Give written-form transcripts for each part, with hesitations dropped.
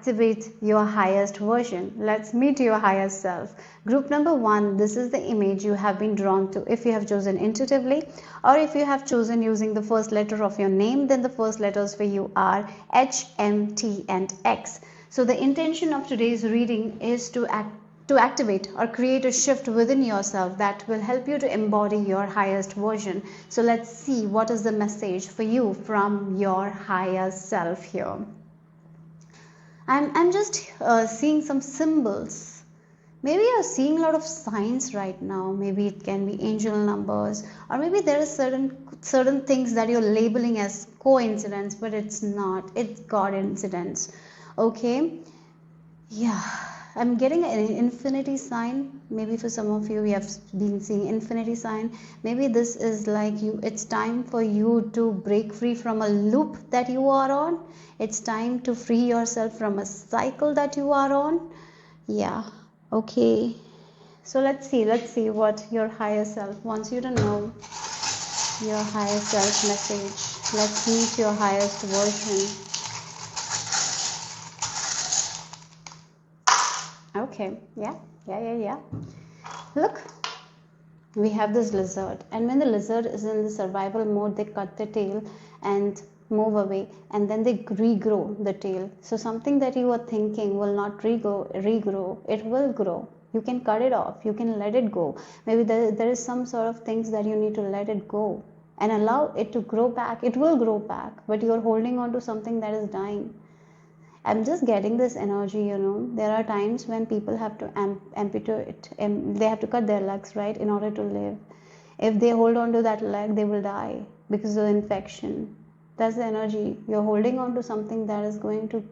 activate your highest version. Let's meet your highest self. Group number 1, this is the image you have been drawn to. If you have chosen intuitively, or if you have chosen using the first letter of your name, then the first letters for you are H, M, T and X. So the intention of today's reading is to activate or create a shift within yourself that will help you to embody your highest version. So let's see what is the message for you from your highest self here. I'm just seeing some symbols. Maybe you're seeing a lot of signs right now. Maybe it can be angel numbers, or maybe there are certain things that you're labeling as coincidence, but it's not. It's God incidents. Okay. Yeah, I'm getting an infinity sign. Maybe for some of you, we have been seeing infinity sign. Maybe this is like it's time for you to break free from a loop that you are on. It's time to free yourself from a cycle that you are on. Yeah, okay. So let's see what your higher self wants you to know. Your higher self message. Let's meet your highest version. Okay, yeah. Look, we have this lizard, and when the lizard is in the survival mode, they cut the tail and move away, and then they regrow the tail. So something that you are thinking will not regrow, it will grow. You can cut it off, you can let it go. Maybe there is some sort of things that you need to let it go and allow it to grow back. It will grow back, but you are holding on to something that is dying. I'm just getting this energy, There are times when people have to amputate, they have to cut their legs, right, in order to live. If they hold on to that leg, they will die because of infection. That's the energy. You're holding on to something that is going to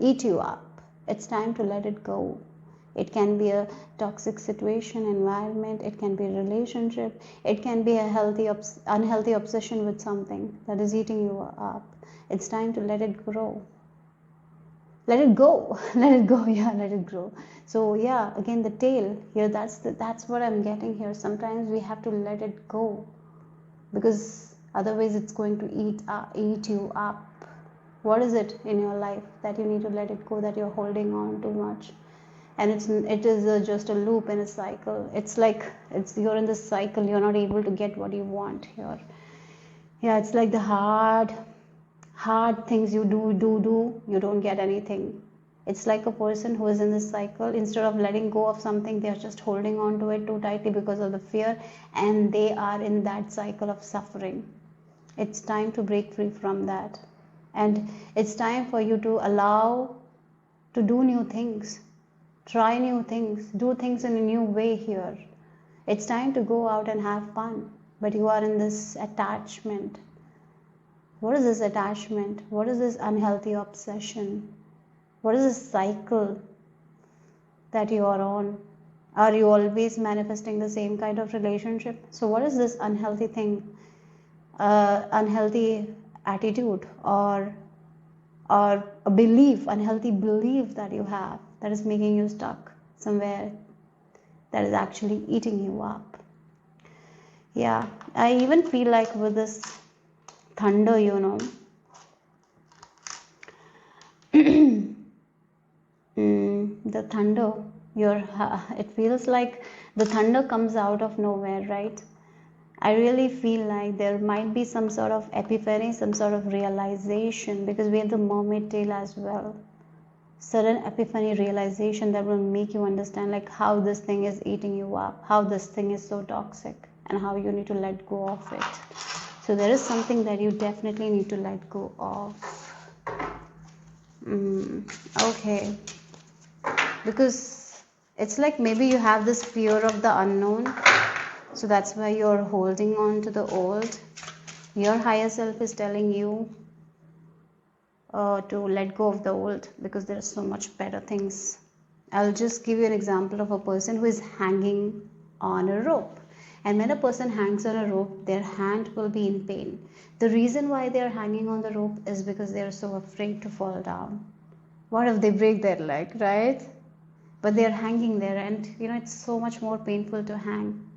eat you up. It's time to let it go. It can be a toxic situation, environment, it can be a relationship, it can be a unhealthy obsession with something that is eating you up. It's time to let it grow. Let it go. Let it go. Yeah, let it grow. So yeah, again the tail here, that's what I'm getting here. Sometimes we have to let it go, because otherwise it's going to eat you up. What is it in your life that you need to let it go, that you're holding on too much? And it is just a loop in a cycle. It's like you're in this cycle, you're not able to get what you want here. Yeah, it's like the hard things you do, you don't get anything. It's like a person who is in this cycle. Instead of letting go of something, they're just holding on to it too tightly because of the fear, and they are in that cycle of suffering. It's time to break free from that, and it's time for you to allow to do new things, try new things, do things in a new way here. It's time to go out and have fun, but you are in this attachment. What is this attachment? What is this unhealthy obsession? What is this cycle that you are on? Are you always manifesting the same kind of relationship? So what is this unhealthy thing, unhealthy attitude, or a belief, unhealthy belief that you have that is making you stuck somewhere, that is actually eating you up? Yeah, I even feel like with this thunder, the thunder, it feels like the thunder comes out of nowhere, right? I really feel like there might be some sort of epiphany, some sort of realization, because we have the mermaid tail as well. Sudden epiphany, realization that will make you understand like how this thing is eating you up, how this thing is so toxic, and how you need to let go of it. So there is something that you definitely need to let go of. Okay. Because it's like maybe you have this fear of the unknown. So that's why you're holding on to the old. Your higher self is telling you to let go of the old, because there are so much better things. I'll just give you an example of a person who is hanging on a rope. And when a person hangs on a rope, their hand will be in pain. The reason why they are hanging on the rope is because they are so afraid to fall down. What if they break their leg, right? But they are hanging there, and it's so much more painful to hang.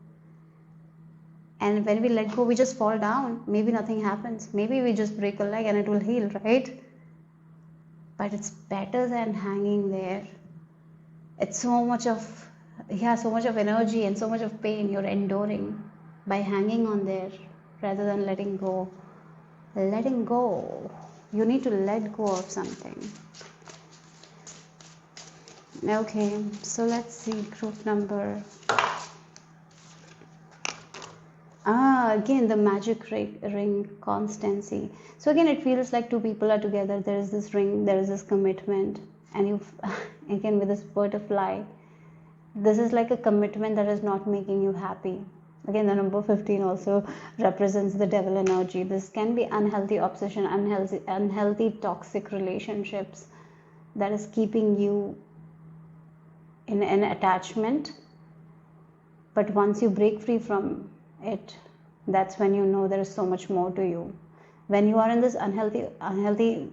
And when we let go, we just fall down. Maybe nothing happens. Maybe we just break a leg and it will heal, right? but it's better than hanging there. It's so much of energy and so much of pain you're enduring by hanging on there rather than letting go. Letting go. You need to let go of something. Okay, so let's see group number. Again, the magic ring constancy. So again, it feels like two people are together. There is this ring, there is this commitment, and you again with this butterfly. This is like a commitment that is not making you happy. Again, the number 15 also represents the devil energy. This can be unhealthy obsession, unhealthy toxic relationships that is keeping you in an attachment. But once you break free from it, that's when you know there is so much more to you. When you are in this unhealthy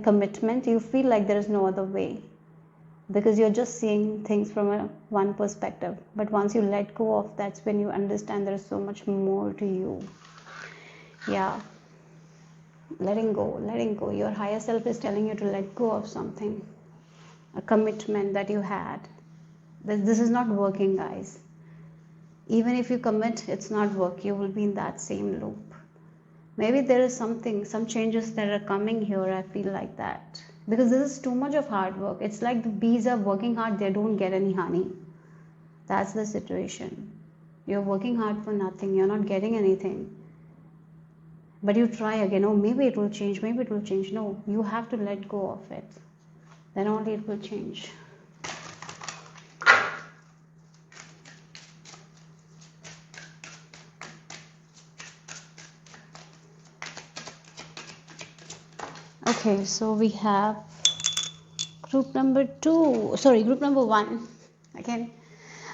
commitment, you feel like there is no other way, because you're just seeing things from one perspective. But once you let go of, that's when you understand there is so much more to you. Yeah, letting go. Your higher self is telling you to let go of something, a commitment that you had. This is not working, guys. Even if you commit, it's not work. You will be in that same loop. Maybe there is some changes that are coming here. I feel like that, because this is too much of hard work. It's like the bees are working hard, they don't get any honey. That's the situation. You're working hard for nothing. You're not getting anything. But you try again. Oh, maybe it will change. Maybe it will change. No, you have to let go of it. Then only it will change. Okay, so we have group number 1 again,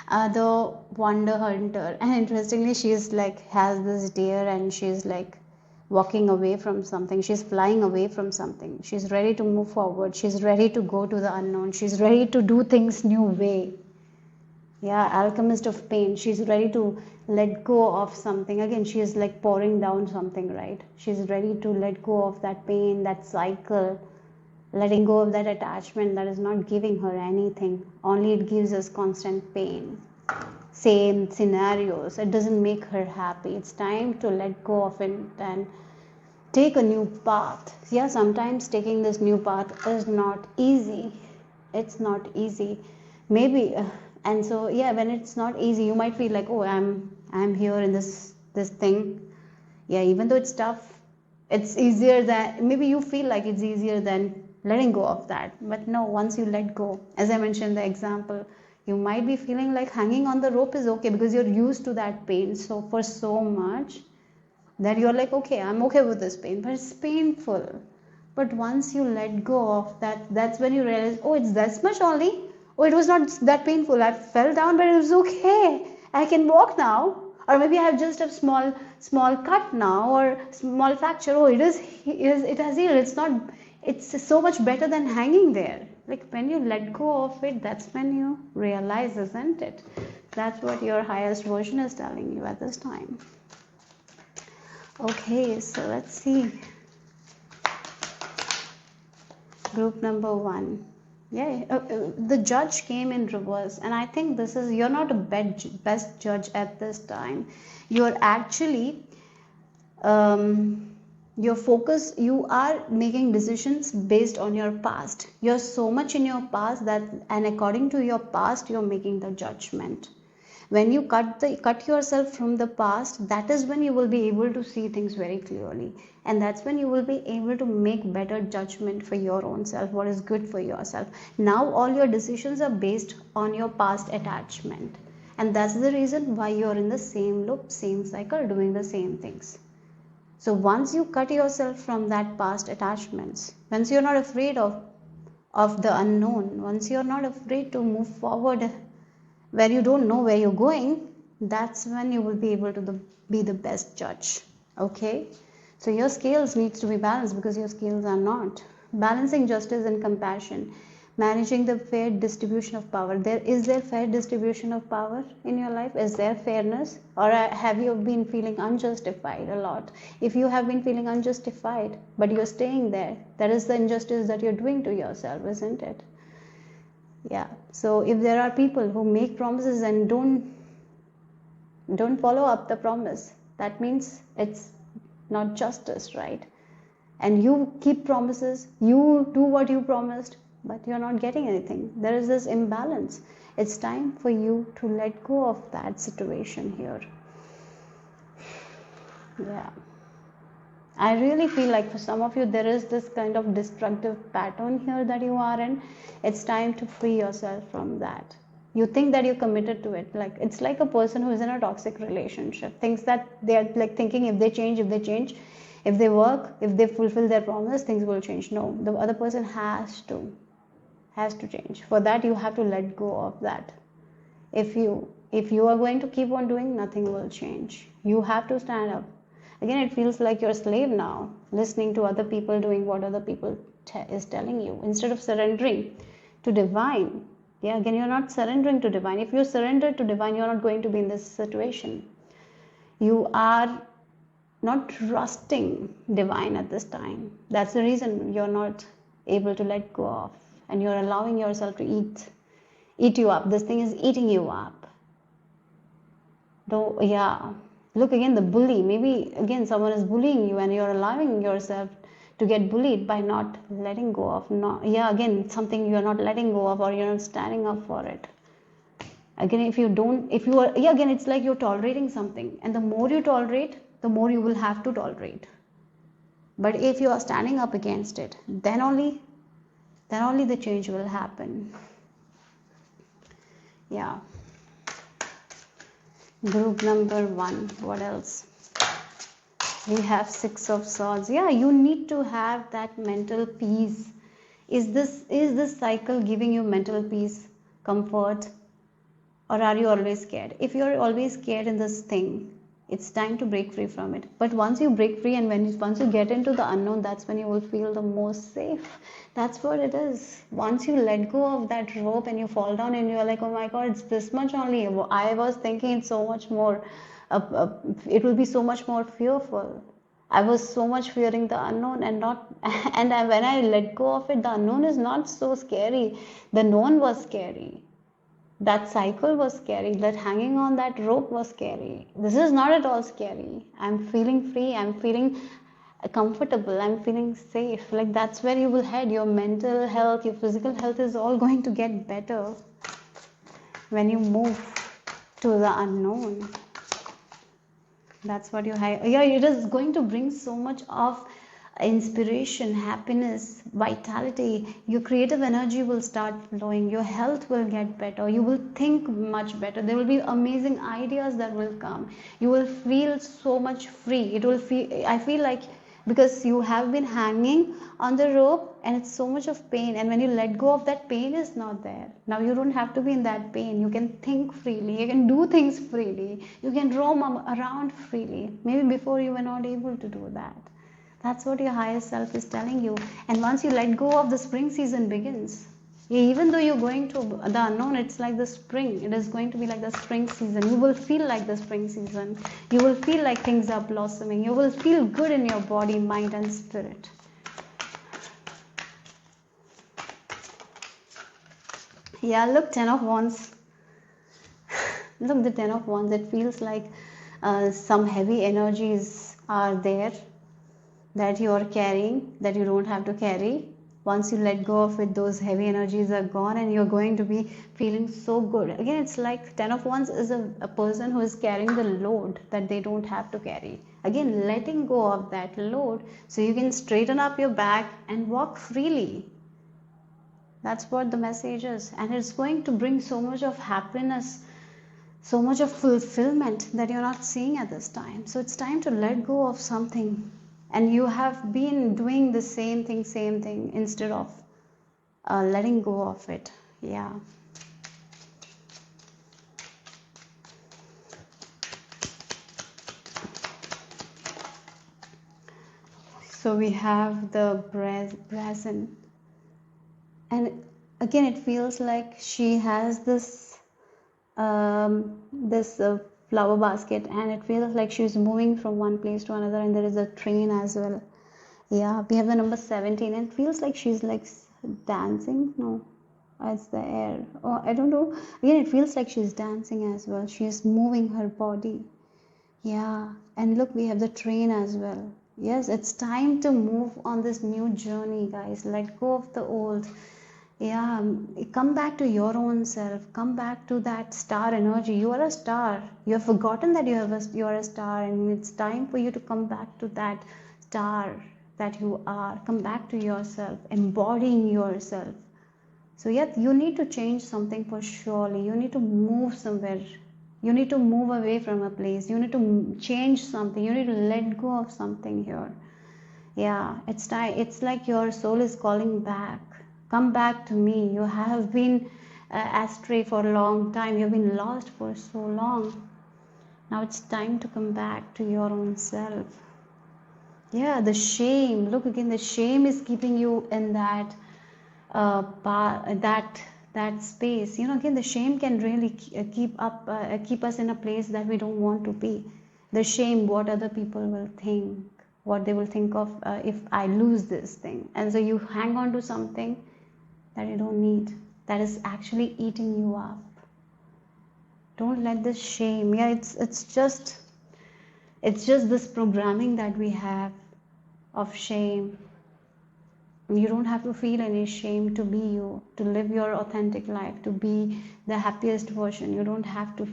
the wonder hunter. And interestingly, she's like has this deer, and she's like walking away from something. She's flying away from something. She's ready to move forward. She's ready to go to the unknown. She's ready to do things new way. Yeah, alchemist of pain. She's ready to let go of something. Again, she is like pouring down something, right? She's ready to let go of that pain, that cycle, letting go of that attachment that is not giving her anything. Only it gives us constant pain. Same scenarios. It doesn't make her happy. It's time to let go of it and take a new path. Yeah, sometimes taking this new path is not easy. It's not easy. Maybe and so yeah, when it's not easy, you might feel like, oh, I'm here in this thing. Yeah, even though it's tough, it's easier than, maybe you feel like it's easier than letting go of that. But no, once you let go, as I mentioned the example, you might be feeling like hanging on the rope is okay because you're used to that pain for so much that you're like, okay, I'm okay with this pain, but it's painful. But once you let go of that, that's when you realize, oh, it's this much only. Oh, it was not that painful. I fell down, but it was okay. I can walk now. Or maybe I have just a small cut now, or small fracture. Oh, it has healed. It's so much better than hanging there. Like when you let go of it, that's when you realize, isn't it? That's what your highest version is telling you at this time. Okay, so let's see. Group number 1. Yeah, the judge came in reverse, and I think this is, you're not a best judge at this time. You're actually your focus, you are making decisions based on your past. You're so much in your past that, and according to your past, you're making the judgment. When you cut yourself from the past, that is when you will be able to see things very clearly, and that's when you will be able to make better judgment for your own self, what is good for yourself. Now all your decisions are based on your past attachment, and that's the reason why you're in the same loop, same cycle, doing the same things. So once you cut yourself from that past attachments, once you're not afraid of the unknown, once you're not afraid to move forward where you don't know where you're going, that's when you will be able to be the best judge. Okay, so your scales needs to be balanced, because your scales are not balancing justice and compassion. Managing the fair distribution of power. Is there fair distribution of power in your life? Is there fairness, or have you been feeling unjustified a lot? If you have been feeling unjustified but you're staying there, that is the injustice that you're doing to yourself, isn't it? Yeah. So if there are people who make promises and don't follow up the promise, that means it's not justice, right? And you keep promises, you do what you promised, but you're not getting anything. There is this imbalance. It's time for you to let go of that situation here. Yeah. I really feel like for some of you, there is this kind of destructive pattern here that you are in. It's time to free yourself from that. You think that you're committed to it. Like, it's like a person who is in a toxic relationship, thinks that they're like thinking if they change, if they work, if they fulfill their promise, things will change. No, the other person has to change. For that, you have to let go of that. If you are going to keep on doing, nothing will change. You have to stand up. Again, it feels like you're a slave now, listening to other people, doing what other people is telling you, instead of surrendering to divine. Yeah, again, you're not surrendering to divine. If you surrender to divine, you're not going to be in this situation. You are not trusting divine at this time. That's the reason you're not able to let go of, and you're allowing yourself to eat you up. This thing is eating you up. Though, yeah. Look, again, the bully. Maybe again someone is bullying you and you're allowing yourself to get bullied by not letting go of. Again, something you're not letting go of, or you're not standing up for it. Again, again, it's like you're tolerating something, and the more you tolerate, the more you will have to tolerate. But if you are standing up against it, then only the change will happen. Yeah. Group number 1. What else? We have 6 of Swords. Yeah, you need to have that mental peace. Is this cycle giving you mental peace, comfort, or are you always scared? If you're always scared in this thing, it's time to break free from it. But once you break free, and once you get into the unknown, that's when you will feel the most safe. That's what it is. Once you let go of that rope and you fall down and you're like, oh my God, it's this much only. I was thinking it's so much more. It will be so much more fearful. I was so much fearing the unknown, and when I let go of it, the unknown is not so scary. The known was scary. That cycle was scary. That hanging on that rope was scary. This is not at all scary. I'm feeling free. I'm feeling comfortable. I'm feeling safe. Like, that's where you will head. Your mental health, your physical health is all going to get better when you move to the unknown. That's what it is going to bring so much of inspiration, happiness, vitality. Your creative energy will start flowing. Your health will get better. You will think much better. There will be amazing ideas that will come. You will feel so much free. I feel like, because you have been hanging on the rope and it's so much of pain, and when you let go of that, pain is not there. Now you don't have to be in that pain. You can think freely. You can do things freely. You can roam around freely. Maybe before you were not able to do that. That's what your higher self is telling you. And once you let go of, the spring season begins. Even though you're going to the unknown, it's like the spring. It is going to be like the spring season. You will feel like the spring season. You will feel like things are blossoming. You will feel good in your body, mind, and spirit. Yeah, look, 10 of Wands. Look, the 10 of Wands. It feels like some heavy energies are there that you are carrying, that you don't have to carry. Once you let go of it, those heavy energies are gone, and you're going to be feeling so good. Again, it's like 10 of Wands is a person who is carrying the load that they don't have to carry. Again, letting go of that load so you can straighten up your back and walk freely. That's what the message is. And it's going to bring so much of happiness, so much of fulfillment that you're not seeing at this time. So it's time to let go of something. And you have been doing the same thing instead of letting go of it. Yeah. So we have the brazen. And again, it feels like she has this flower basket, and it feels like she's moving from one place to another, and there is a train as well. Yeah, we have the number 17, and it feels like she's like dancing. No, it's the air. Oh, I don't know. Again, it feels like she's dancing as well. She's moving her body. Yeah, and look, we have the train as well. Yes, it's time to move on this new journey, guys. Let go of the old. Yeah, come back to your own self. Come back to that star energy. You are a star. You have forgotten that you are a star, and it's time for you to come back to that star that you are. Come back to yourself, embodying yourself. So yes, you need to change something for surely. You need to move somewhere. You need to move away from a place. You need to change something. You need to let go of something here. Yeah, it's time. It's like your soul is calling back. Come back to me. You have been astray for a long time. You've been lost for so long. Now it's time to come back to your own self. Yeah, the shame. Look again. The shame is keeping you in that that space. You know, again, the shame can really keep us in a place that we don't want to be. The shame, what other people will think, what they will think of if I lose this thing, and so you hang on to something that you don't need, that is actually eating you up. Don't let this shame. Yeah, it's just this programming that we have of shame. You don't have to feel any shame to be you, to live your authentic life, to be the happiest version. You don't have to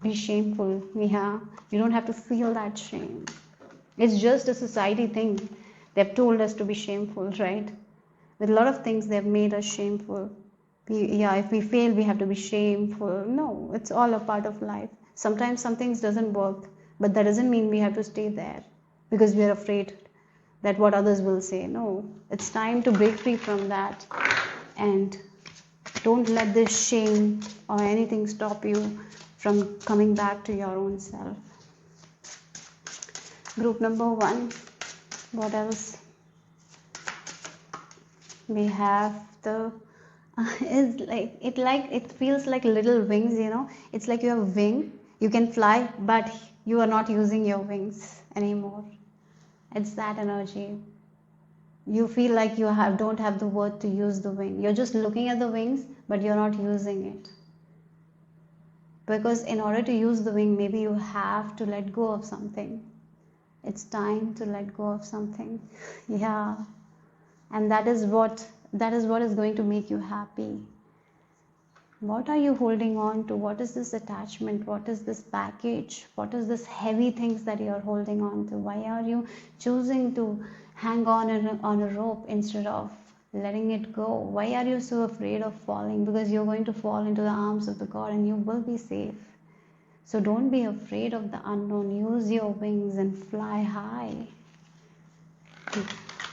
be shameful. Yeah, you don't have to feel that shame. It's just a society thing. They've told us to be shameful, right? With a lot of things, they've made us shameful. Yeah, if we fail, we have to be shameful. No, it's all a part of life. Sometimes some things doesn't work, but that doesn't mean we have to stay there because we are afraid that what others will say. No, it's time to break free from that, and don't let this shame or anything stop you from coming back to your own self. Group number 1, what else? We have the is like it feels like little wings, you know. It's like you have a wing, you can fly, but you are not using your wings anymore. It's that energy. You feel like you don't have the word to use the wing. You're just looking at the wings, but you're not using it. Because in order to use the wing, maybe you have to let go of something. It's time to let go of something. Yeah. And that is what is going to make you happy. What are you holding on to? What is this attachment? What is this baggage? What is this heavy things that you are holding on to? Why are you choosing to hang on a rope instead of letting it go? Why are you so afraid of falling? Because you're going to fall into the arms of the God and you will be safe. So don't be afraid of the unknown. Use your wings and fly high.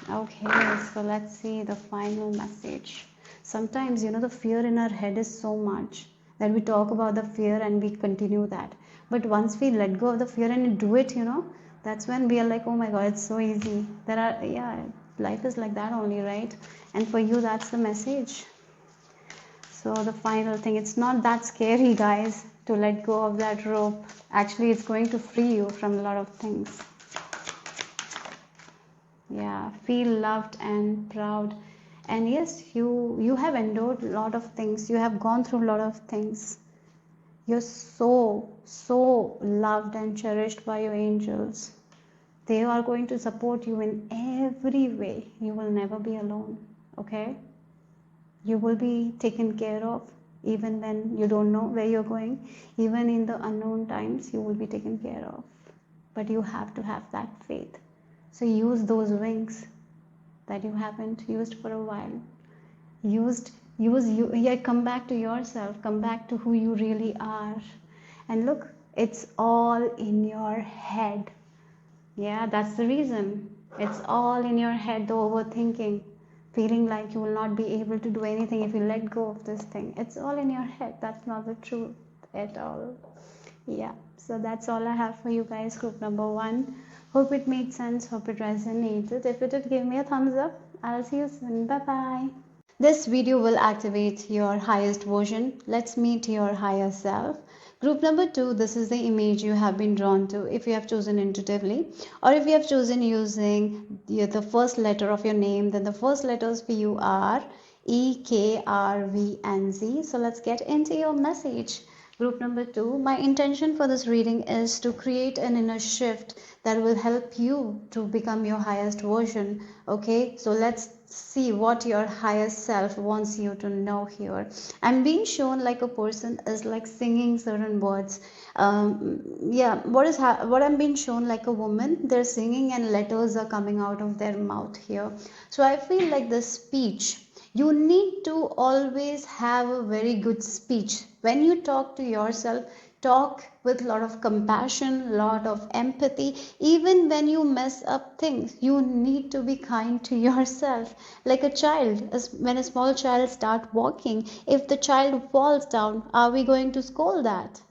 Okay, so let's see the final message. Sometimes, you know, the fear in our head is so much that we talk about the fear and we continue that. But once we let go of the fear and do it, you know, that's when we are like, oh my God, it's so easy. Life is like that only, right? And for you, that's the message. So the final thing, it's not that scary, guys, to let go of that rope. Actually, it's going to free you from a lot of things. Yeah, feel loved and proud. And yes, you have endured a lot of things. You have gone through a lot of things. You're so loved and cherished by your angels. They are going to support you in every way. You will never be alone. Okay? You will be taken care of even when you don't know where you're going. Even in the unknown times, you will be taken care of. But you have to have that faith. So use those wings that you haven't used for a while. Come back to yourself, come back to who you really are. And look, it's all in your head. Yeah, that's the reason. It's all in your head, the overthinking, feeling like you will not be able to do anything if you let go of this thing. It's all in your head. That's not the truth at all. Yeah, so that's all I have for you guys, group number 1. Hope it made sense, hope it resonated. If it did, give me a thumbs up. I'll see you soon. Bye bye. This video will activate your highest version. Let's meet your higher self. Group number 2, this is the image you have been drawn to if you have chosen intuitively, or if you have chosen using the first letter of your name, then the first letters for you are E, K, R, V, and Z. So let's get into your message. Group number 2, my intention for this reading is to create an inner shift that will help you to become your highest version. Okay, so let's see what your higher self wants you to know here. I'm being shown like a person is like singing certain words. Yeah, what I'm being shown like a woman, they're singing and letters are coming out of their mouth here. So I feel like the speech, you need to always have a very good speech. When you talk to yourself, talk with a lot of compassion, lot of empathy. Even when you mess up things, you need to be kind to yourself. Like a child, when a small child start walking, if the child falls down, are we going to scold that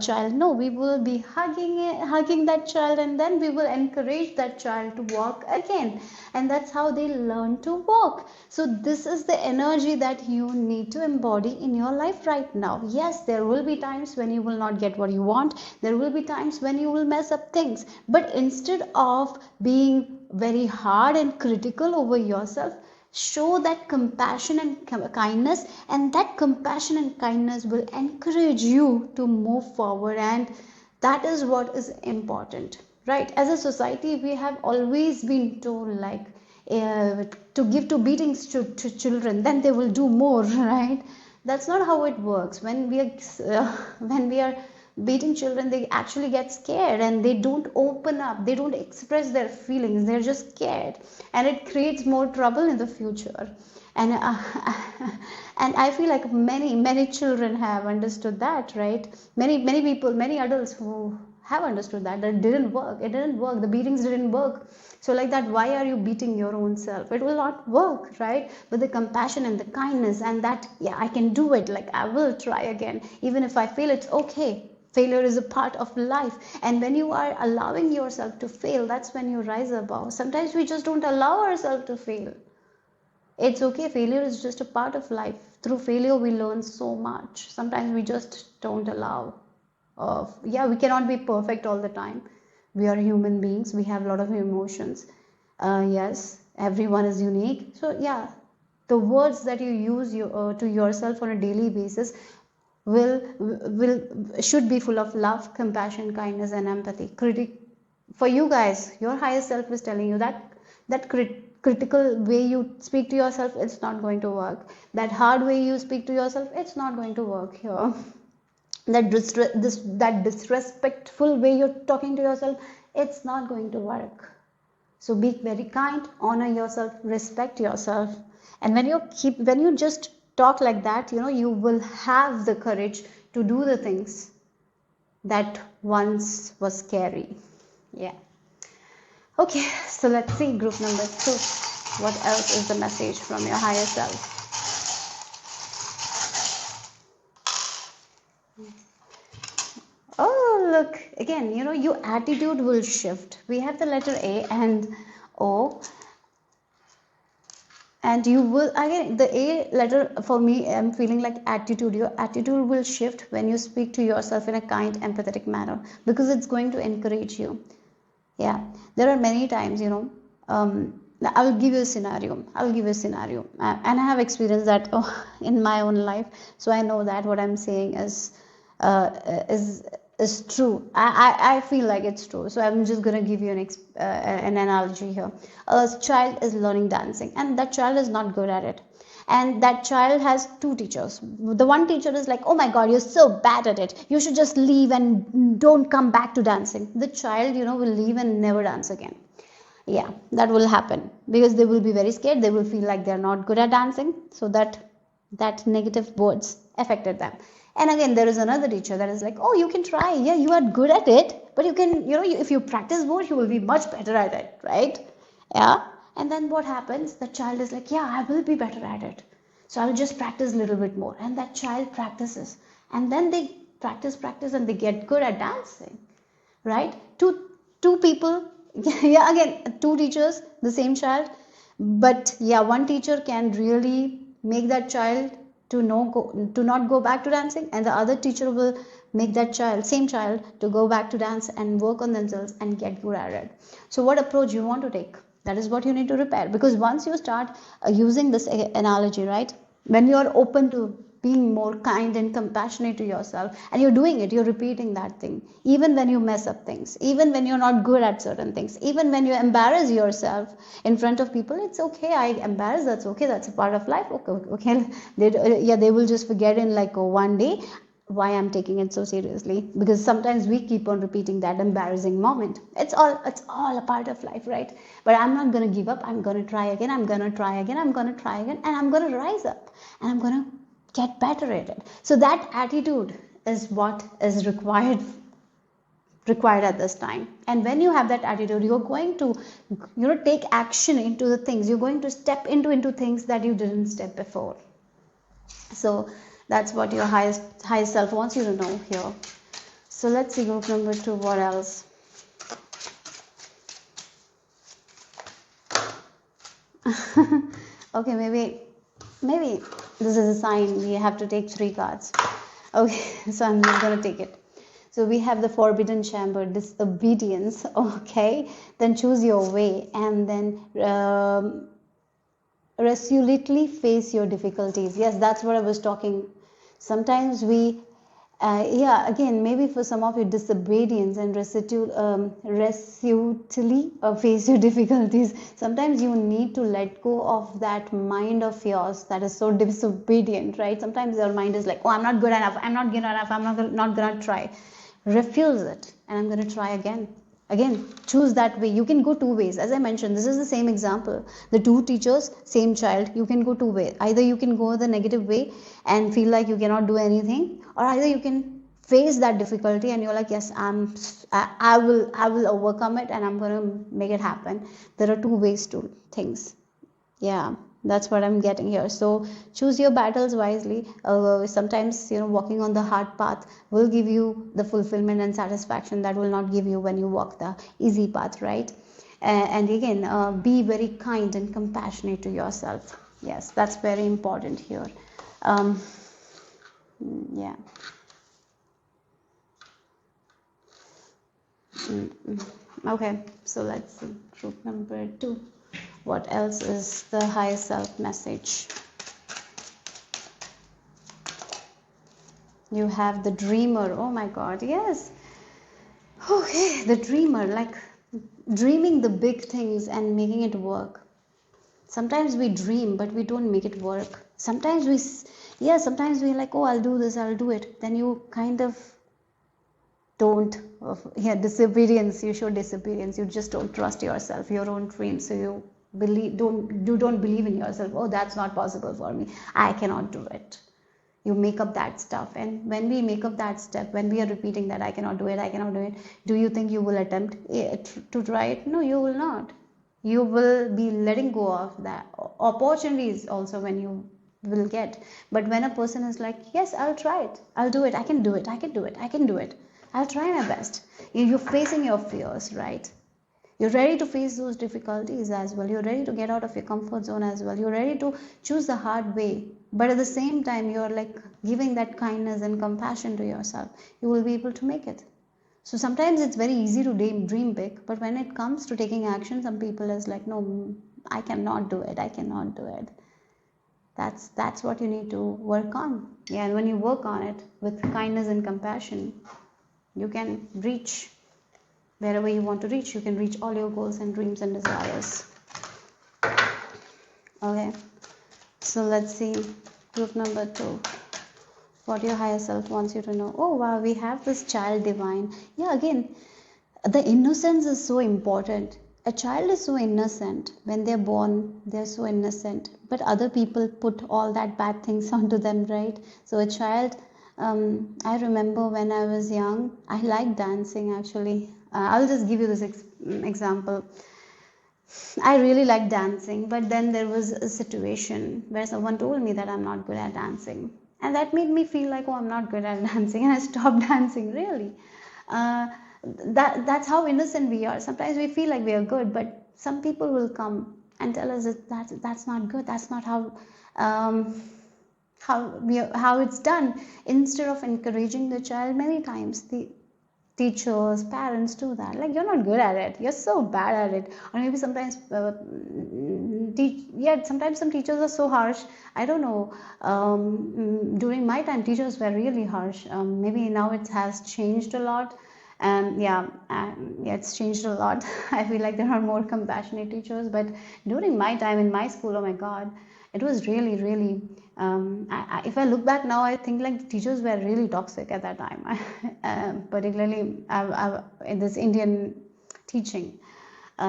child? No, we will be hugging that child, and then we will encourage that child to walk again, and that's how they learn to walk. So this is the energy that you need to embody in your life right now. Yes, there will be times when you will not get what you want, there will be times when you will mess up things, but instead of being very hard and critical over yourself, show that compassion and kindness, and that compassion and kindness will encourage you to move forward, and that is what is important, right? As a society, we have always been told like to give two beatings to children, then they will do more, right? That's not how it works. When we are beating children, they actually get scared and they don't open up, they don't express their feelings, they're just scared, and it creates more trouble in the future. And and I feel like many children have understood that, right? Many people, many adults who have understood that it didn't work, the beatings didn't work. So like that, why are you beating your own self? It will not work, right? But the compassion and the kindness, and that, yeah, I can do it, like I will try again, even if I fail, it's okay. Failure is a part of life, and when you are allowing yourself to fail, that's when you rise above. Sometimes we just don't allow ourselves to fail. It's okay, failure is just a part of life. Through failure we learn so much. Sometimes we just don't allow. Yeah, we cannot be perfect all the time. We are human beings, we have a lot of emotions. Yes, everyone is unique. So yeah, the words that you use to yourself on a daily basis will should be full of love, compassion, kindness, and empathy. For you guys, your higher self is telling you that critical way you speak to yourself, it's not going to work. That hard way you speak to yourself, it's not going to work here. That disrespectful way you're talking to yourself, it's not going to work. So be very kind, honor yourself, respect yourself, and when you just talk like that, you will have the courage to do the things that once was scary. Yeah. Okay, so let's see group number 2. What else is the message from your higher self? Oh, look, again, your attitude will shift. We have the letter A and O, and you will, again, the A letter for me, I'm feeling like attitude. Your attitude will shift when you speak to yourself in a kind, empathetic manner, because it's going to encourage you. Yeah, there are many times, I'll give you a scenario. And I have experienced that in my own life, so I know that what I'm saying is true. I feel like it's true. So I'm just gonna give you an analogy here. A child is learning dancing, and that child is not good at it. And that child has two teachers. The one teacher is like, oh my god, you're so bad at it, you should just leave and don't come back to dancing. The child, will leave and never dance again. Yeah, that will happen, because they will be very scared, they will feel like they're not good at dancing, so that negative words affected them. And again, there is another teacher that is like, oh, you can try, yeah, you are good at it, but you can, if you practice more, you will be much better at it, right? Yeah. And then what happens? The child is like, yeah, I will be better at it, so I'll just practice a little bit more. And that child practices, and then they practice, and they get good at dancing, right? Two people, yeah, again, two teachers, the same child, but yeah, one teacher can really make that child to not go back to dancing, and the other teacher will make that same child to go back to dance and work on themselves and get good at it. So what approach you want to take, that is what you need to repair. Because once you start using this analogy, right, when you are open to being more kind and compassionate to yourself, and you're doing it, you're repeating that thing, even when you mess up things, even when you're not good at certain things, even when you embarrass yourself in front of people, it's okay, I embarrass, that's okay, that's a part of life, okay. They will just forget in like one day why I'm taking it so seriously, because sometimes we keep on repeating that embarrassing moment. It's all a part of life, right? But I'm not going to give up. I'm going to try again, I'm going to try again, I'm going to try again, and I'm going to rise up, and I'm going to get better at it. So that attitude is what is required at this time. And when you have that attitude, you're going to take action into the things, you're going to step into things that you didn't step before. So that's what your highest self wants you to know here. So let's see group number 2, what else. Okay, maybe this is a sign we have to take 3 cards. Okay, so I'm just going to take it. So we have the forbidden chamber, disobedience, okay, then choose your way, and then resolutely face your difficulties. Yes, that's what I was talking. Sometimes we again, maybe for some of you, disobedience and resolutely face your difficulties. Sometimes you need to let go of that mind of yours that is so disobedient, right? Sometimes your mind is like, oh, I'm not good enough, I'm not gonna try. Refuse it, and I'm gonna try again. Choose that way. You can go 2 ways. As I mentioned, this is the same example. The 2 teachers, same child. You can go 2 ways. Either you can go the negative way and feel like you cannot do anything, or either you can face that difficulty and you're like, yes, I will overcome it, and I'm going to make it happen. There are 2 ways to things. Yeah, that's what I'm getting here. So choose your battles wisely. Sometimes walking on the hard path will give you the fulfillment and satisfaction that will not give you when you walk the easy path, right? And again, be very kind and compassionate to yourself. Yes, that's very important here. Yeah. Okay, so let's see group number 2. What else is the higher self message? You have the dreamer. Oh my God, yes. Okay, the dreamer, like dreaming the big things and making it work. Sometimes we dream, but we don't make it work. Sometimes we're like, oh, I'll do this, I'll do it. Then you kind of don't. Disobedience. You show disobedience. You just don't trust yourself, your own dreams. So you don't believe in yourself. Oh, that's not possible for me, I cannot do it. You make up that stuff, and when we make up that step, when we are repeating that I cannot do it, do you think you will attempt to try it? No, you will not. You will be letting go of that opportunities also when you will get. But when a person is like, yes, I'll try it, I'll do it, I can do it, I'll try my best, you're facing your fears, right? You're ready to face those difficulties as well. You're ready to get out of your comfort zone as well. You're ready to choose the hard way. But at the same time, you're like giving that kindness and compassion to yourself. You will be able to make it. So sometimes it's very easy to dream big. But when it comes to taking action, some people is like, no, I cannot do it. That's what you need to work on. Yeah, and when you work on it with kindness and compassion, you can reach wherever you want to reach. You can reach all your goals and dreams and desires. Okay, so let's see group number 2. What your higher self wants you to know. Oh wow, we have this child divine. Yeah, again, the innocence is so important. A child is so innocent. When they're born, they're so innocent. But other people put all that bad things onto them, right? So a child, I remember when I was young, I liked dancing actually. I'll just give you this example. I really liked dancing, but then there was a situation where someone told me that I'm not good at dancing. And that made me feel like, oh, I'm not good at dancing. And I stopped dancing, really. That's how innocent we are. Sometimes we feel like we are good, but some people will come and tell us that that's not good, that's not um, how it's done. Instead of encouraging the child, many times the teachers, parents do that, like, you're not good at it, you're so bad at it. Or maybe sometimes yeah, sometimes some teachers are so harsh. I don't know, during my time teachers were really harsh. Maybe now it has changed a lot. And yeah, yeah, it's changed a lot. I feel like there are more compassionate teachers, but during my time in my school, oh my god, it was really, really, if I look back now, I think like the teachers were really toxic at that time. Particularly in this Indian teaching,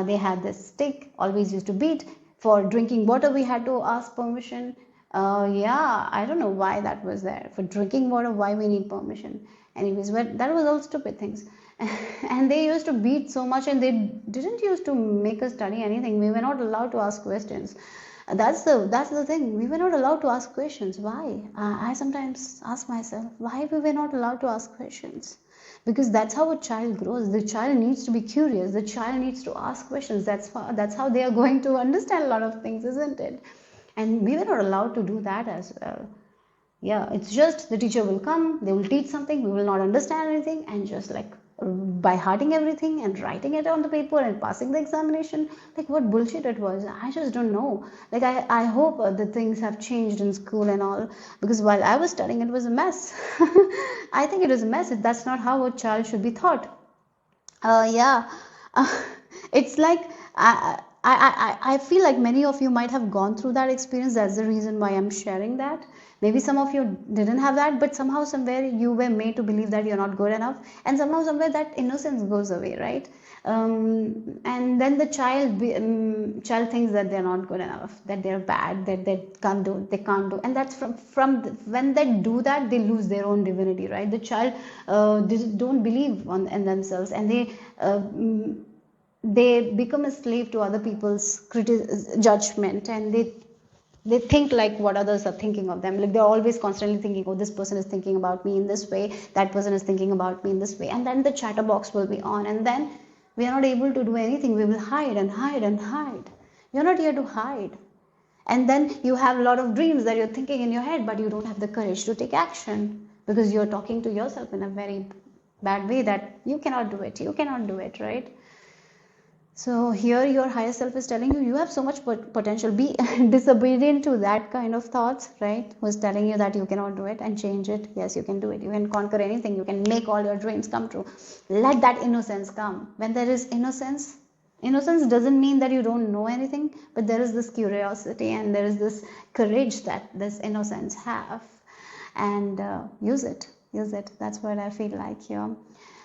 they had this stick, always used to beat. For drinking water we had to ask permission. Yeah, I don't know why that was there. For drinking water, why we need permission? Anyways, but that was all stupid things. And they used to beat so much, and they didn't used to make us study anything. We were not allowed to ask questions. That's the thing. We were not allowed to ask questions. Why? I sometimes ask myself, why we were not allowed to ask questions? Because that's how a child grows. The child needs to be curious. The child needs to ask questions. That's how they are going to understand a lot of things, isn't it? And we were not allowed to do that as well. Yeah, it's just the teacher will come, they will teach something, we will not understand anything, and just like by hearting everything and writing it on the paper and passing the examination, like what bullshit it was. I just don't know. Like I hope the things have changed in school and all, because while I was studying it was a mess. I think it is a mess. That's not how a child should be taught. Yeah, it's like I feel like many of you might have gone through that experience. That's the reason why I'm sharing that. Maybe some of you didn't have that, but somehow, somewhere, you were made to believe that you're not good enough, and somehow, somewhere, that innocence goes away, right? And then the child thinks that they're not good enough, that they're bad, that they can't do, and that's when they do that, they lose their own divinity, right? The child don't believe in themselves, and uh, they become a slave to other people's judgment, and they think like what others are thinking of them. Like they're always constantly thinking, oh, this person is thinking about me in this way, that person is thinking about me in this way, and then the chatterbox will be on, and then we are not able to do anything. We will hide and hide and hide. You're not here to hide. And then you have a lot of dreams that you're thinking in your head, but you don't have the courage to take action, because you're talking to yourself in a very bad way that you cannot do it, right? So here your higher self is telling you, you have so much potential. Be disobedient to that kind of thoughts, right? Who's telling you that you cannot do it, and change it. Yes, you can do it. You can conquer anything. You can make all your dreams come true. Let that innocence come. When there is innocence, innocence doesn't mean that you don't know anything, but there is this curiosity and there is this courage that this innocence have. And use it. That's what I feel like here.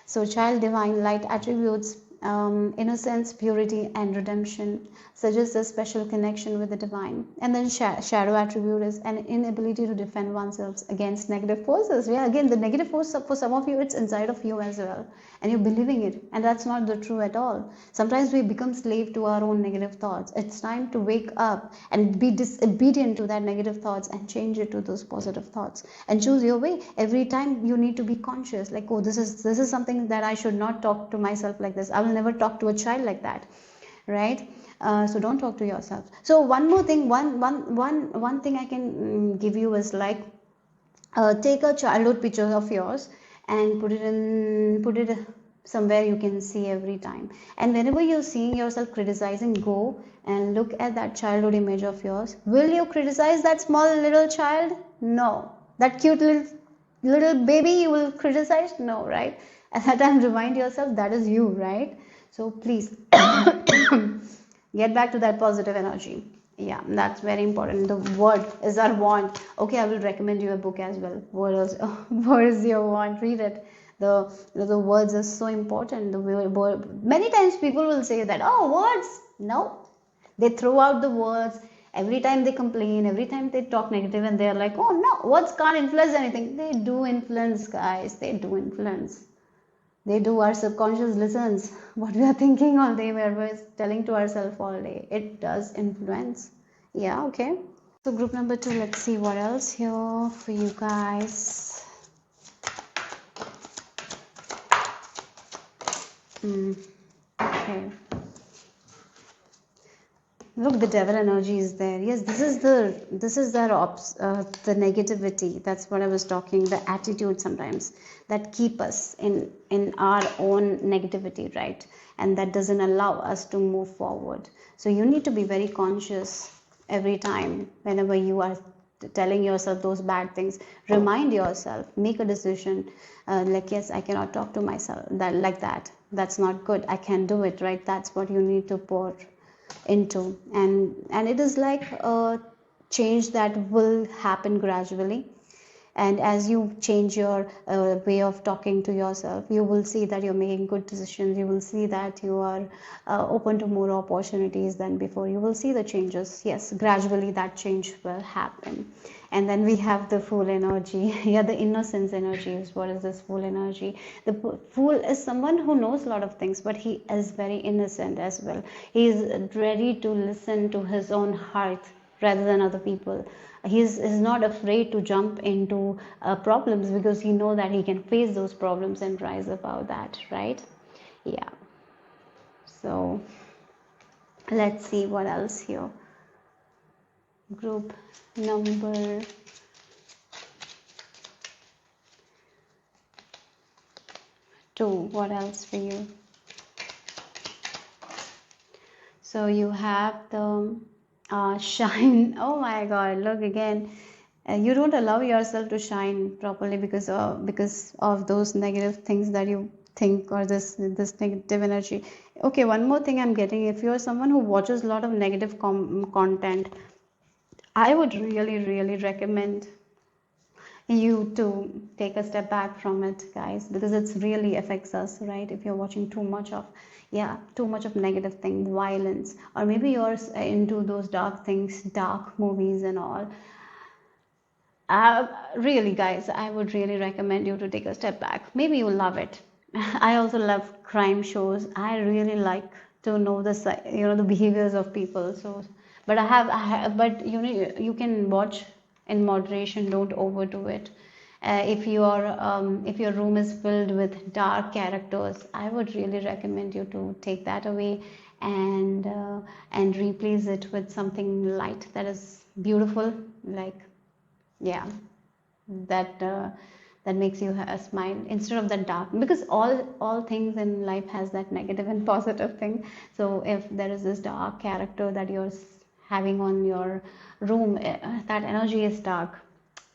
So child divine light attributes, innocence, purity, and redemption, suggests a special connection with the divine. And then shadow attribute is an inability to defend oneself against negative forces. Yeah, again, the negative force for some of you, it's inside of you as well, and you're believing it, and that's not the true at all. Sometimes we become slave to our own negative thoughts. It's time to wake up and be disobedient to that negative thoughts and change it to those positive thoughts, and choose your way. Every time you need to be conscious, like, oh, this is something that I should not talk to myself like this. I will never talk to a child like that, right? So don't talk to yourself. So one more thing, one thing I can give you is like, take a childhood picture of yours and put it somewhere you can see every time, and whenever you're seeing yourself criticizing, go and look at that childhood image of yours. Will you criticize that small little child? No. That cute little baby you will criticize? No, right? At that time, remind yourself that is you, right? So please get back to that positive energy. Yeah, that's very important. The word is our wand. Okay, I will recommend you a book as well. What is your wand? Read it. The words are so important. Many times people will say that, oh, words. No, they throw out the words every time they complain, every time they talk negative, and they're like, oh no, words can't influence anything. They do influence, guys. They do influence. They do. Our subconscious listens what we are thinking all day, where we're telling to ourselves all day. It does influence. Yeah, okay. So group number 2, let's see what else here for you guys. Okay. Look, the devil energy is there. Yes, this is the negativity. That's what I was talking. The attitude sometimes that keep us in our own negativity, right? And that doesn't allow us to move forward. So you need to be very conscious every time whenever you are telling yourself those bad things. Remind yourself, make a decision, like, yes, I cannot talk to myself that like that. That's not good. I can't do it, right? That's what you need to pour into. And it is like a change that will happen gradually. And as you change your way of talking to yourself, you will see that you're making good decisions. You will see that you are open to more opportunities than before. You will see the changes. Yes, gradually that change will happen. And then we have the fool energy. Yeah, the innocence energy is what is this fool energy. The fool is someone who knows a lot of things, but he is very innocent as well. He is ready to listen to his own heart rather than other people. He's not afraid to jump into problems because he knows that he can face those problems and rise above that, right? Yeah. So let's see what else here. Group number 2. What else for you? So you have the shine. Oh my God! Look again. You don't allow yourself to shine properly because of those negative things that you think, or this negative energy. Okay, one more thing I'm getting. If you're someone who watches a lot of negative content, I would really recommend you to take a step back from it, guys, because it really affects us, right? If you're watching too much of negative things, violence, or maybe you're into those dark things, dark movies and all. Really, guys, I would really recommend you to take a step back. Maybe you'll love it. I also love crime shows. I really like to know the behaviors of people. So, but but you can watch in moderation. Don't overdo it. If your room is filled with dark characters, I would really recommend you to take that away and replace it with something light that is beautiful, like, yeah, that makes you smile instead of that dark, because all things in life has that negative and positive thing. So if there is this dark character that you're having on your room, that energy is dark.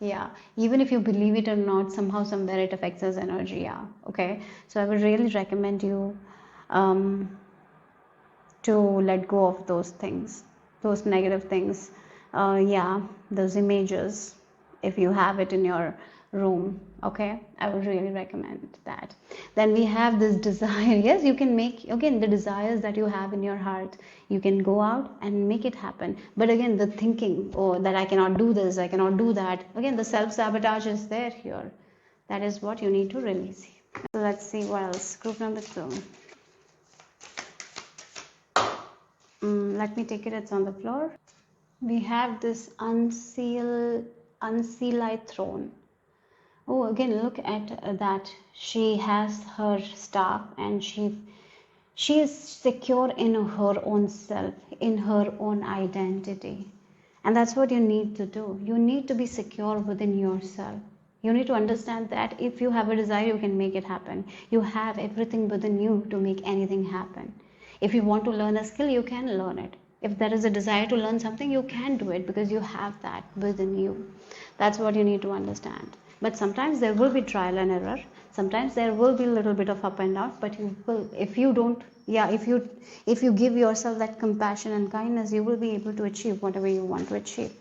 Yeah, even if you believe it or not, somehow somewhere it affects us energy. Yeah, okay. So I would really recommend you um, to let go of those things, those negative things. Yeah, those images, if you have it in your room, okay, I would really recommend that. Then we have this desire. Yes, you can make, again, the desires that you have in your heart, you can go out and make it happen. But again, the thinking, oh, that I cannot do this, I cannot do that, again, the self-sabotage is there here. That is what you need to release. So let's see what else. Group number 2. Let me take it. It's on the floor. We have this unsealed throne. Oh, again, look at that. She has her staff, and she is secure in her own self, in her own identity. And that's what you need to do. You need to be secure within yourself. You need to understand that if you have a desire, you can make it happen. You have everything within you to make anything happen. If you want to learn a skill, you can learn it. If there is a desire to learn something, you can do it because you have that within you. That's what you need to understand. But sometimes there will be trial and error. Sometimes there will be a little bit of up and down, but you will, if you give yourself that compassion and kindness, you will be able to achieve whatever you want to achieve.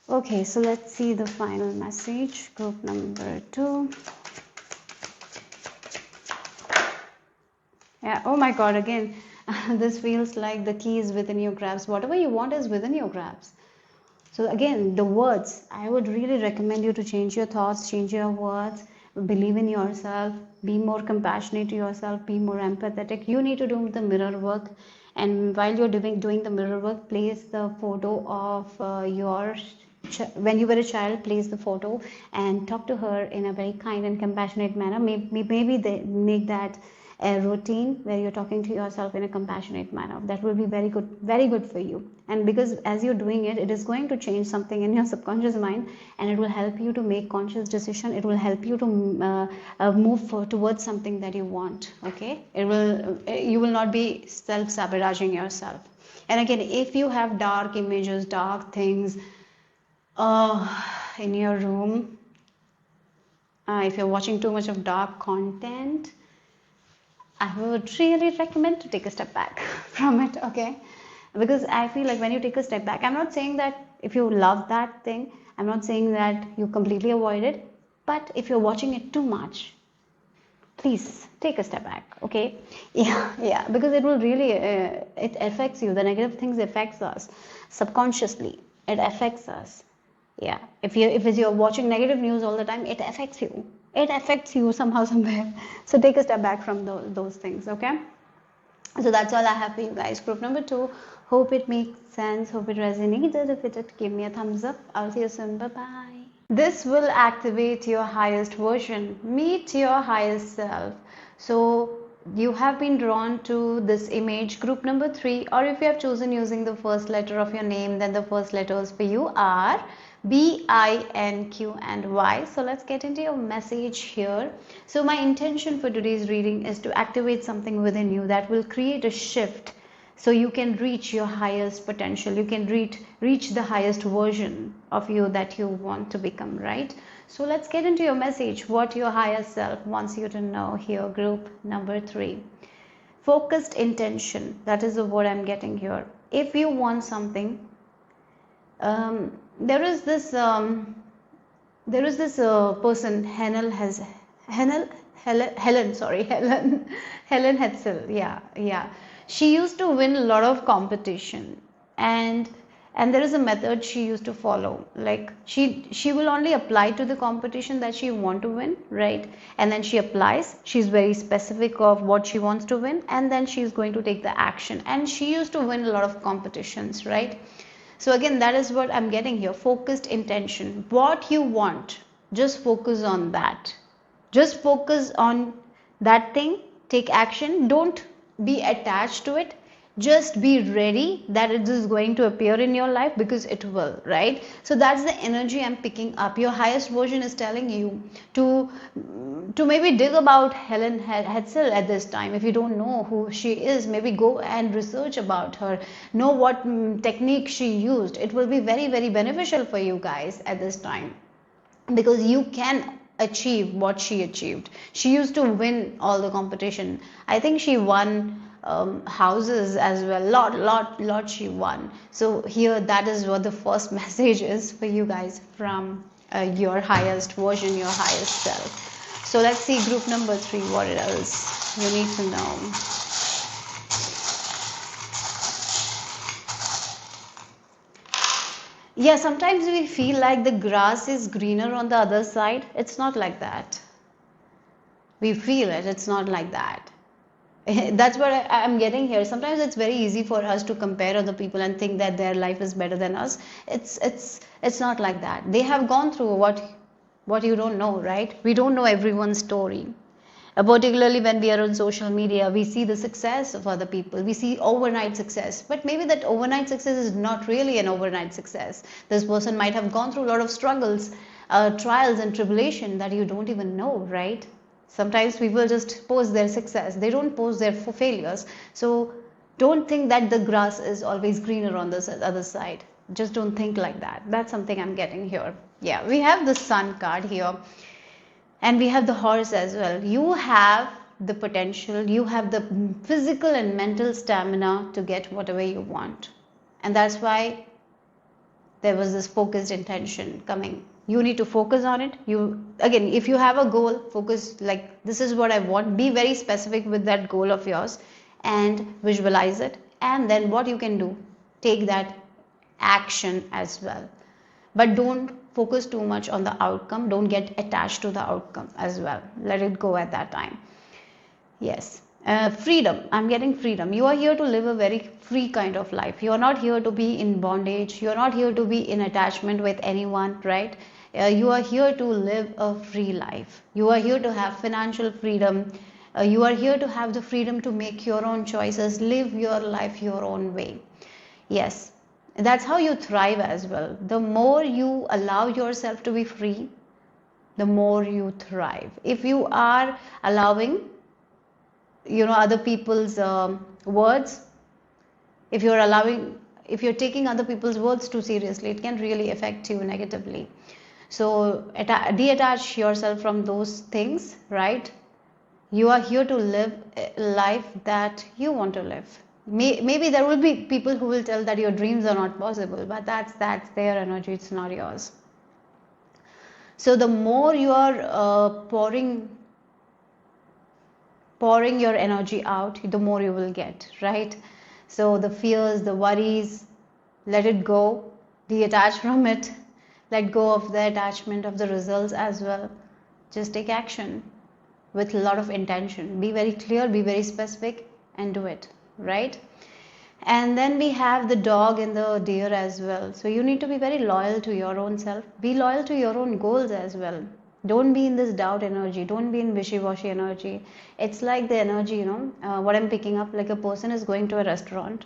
Okay, so let's see the final message. Group number 2. Yeah, oh my God, again, this feels like the key is within your grasp. Whatever you want is within your grasp. So again, the words, I would really recommend you to change your thoughts, change your words, believe in yourself, be more compassionate to yourself, be more empathetic. You need to do the mirror work. And while you're doing the mirror work, place the photo of when you were a child, place the photo and talk to her in a very kind and compassionate manner. Maybe they make that a routine where you're talking to yourself in a compassionate manner. That will be very good for you. And because as you're doing it, it is going to change something in your subconscious mind, and it will help you to make conscious decision. It will help you to move towards something that you want. Okay, you will not be self-sabotaging yourself. And again, if you have dark images, dark things in your room, if you're watching too much of dark content, I would really recommend to take a step back from it, okay? Because I feel like when you take a step back, I'm not saying that if you love that thing, I'm not saying that you completely avoid it, but if you're watching it too much, please take a step back, okay? Yeah, because it will really, it affects you. The negative things affects us subconsciously. It affects us. Yeah, if you're watching negative news all the time, it affects you. It affects you somehow, somewhere. So take a step back from those things, okay? So that's all I have for you guys. Group number 2. Hope it makes sense. Hope it resonated. If it did, give me a thumbs up. I'll see you soon. Bye-bye. This will activate your highest version. Meet your highest self. So you have been drawn to this image, group number 3, or if you have chosen using the first letter of your name, then the first letters for you are B, I, N, Q and Y. So let's get into your message here. So my intention for today's reading is to activate something within you that will create a shift, so you can reach your highest potential. You can reach the highest version of you that you want to become, right? So let's get into your message, what your higher self wants you to know here. Group number 3. Focused intention. That is the word I'm getting here. If you want something, there is this person, Helen Hetzel. Yeah. She used to win a lot of competition, and there is a method she used to follow. Like she will only apply to the competition that she want to win, right? And then she applies. She's very specific of what she wants to win, and then she's going to take the action. And she used to win a lot of competitions, right? So again, that is what I'm getting here. Focused intention. What you want, just focus on that. Just focus on that thing. Take action. Don't be attached to it. Just be ready that it is going to appear in your life, because it will, right? So that's the energy I'm picking up. Your highest version is telling you to maybe dig about Helen Hetzel at this time. If you don't know who she is, maybe go and research about her, know what technique she used. It will be very beneficial for you guys at this time, because you can achieve what she achieved. She used to win all the competition. I think she won houses as well. Lot she won. So here, that is what the first message is for you guys from your highest version, your highest self. So let's see group number 3, what else you need to know. Yeah, sometimes we feel like the grass is greener on the other side. It's not like that. We feel it. It's not like that. That's what I'm getting here. Sometimes it's very easy for us to compare other people and think that their life is better than us. It's not like that. They have gone through what you don't know, right? We don't know everyone's story. Particularly when we are on social media, we see the success of other people. We see overnight success, but maybe that overnight success is not really an overnight success. This person might have gone through a lot of struggles, trials and tribulation that you don't even know, right? Sometimes people just post their success. They don't post their failures. So don't think that the grass is always greener on the other side. Just don't think like that. That's something I'm getting here. Yeah, we have the Sun card here. And we have the Horse as well. You have the potential. You have the physical and mental stamina to get whatever you want. And that's why there was this focused intention coming. You need to focus on it. Again, if you have a goal, focus like, this is what I want. Be very specific with that goal of yours and visualize it. And then what you can do, take that action as well. But don't focus too much on the outcome. Don't get attached to the outcome as well. Let it go at that time. Yes. Freedom. I'm getting freedom. You are here to live a very free kind of life. You are not here to be in bondage. You are not here to be in attachment with anyone, right? You are here to live a free life. You are here to have financial freedom, You are here to have the freedom to make your own choices, live your life your own way. Yes, that's how you thrive as well. The more you allow yourself to be free, the more you thrive. If you are allowing, other people's words, if you're allowing, if you're taking other people's words too seriously, it can really affect you negatively. So detach yourself from those things, right? You are here to live a life that you want to live. Maybe there will be people who will tell that your dreams are not possible, but that's their energy, it's not yours. So the more you are pouring your energy out, the more you will get, right? So the fears, the worries, let it go, detach from it, let go of the attachment of the results as well. Just take action with a lot of intention. Be very clear, be very specific, and do it, right? And then we have the dog and the deer as well. So you need to be very loyal to your own self. Be loyal to your own goals as well. Don't be in this doubt energy. Don't be in wishy-washy energy. It's like the energy, what I'm picking up, like a person is going to a restaurant.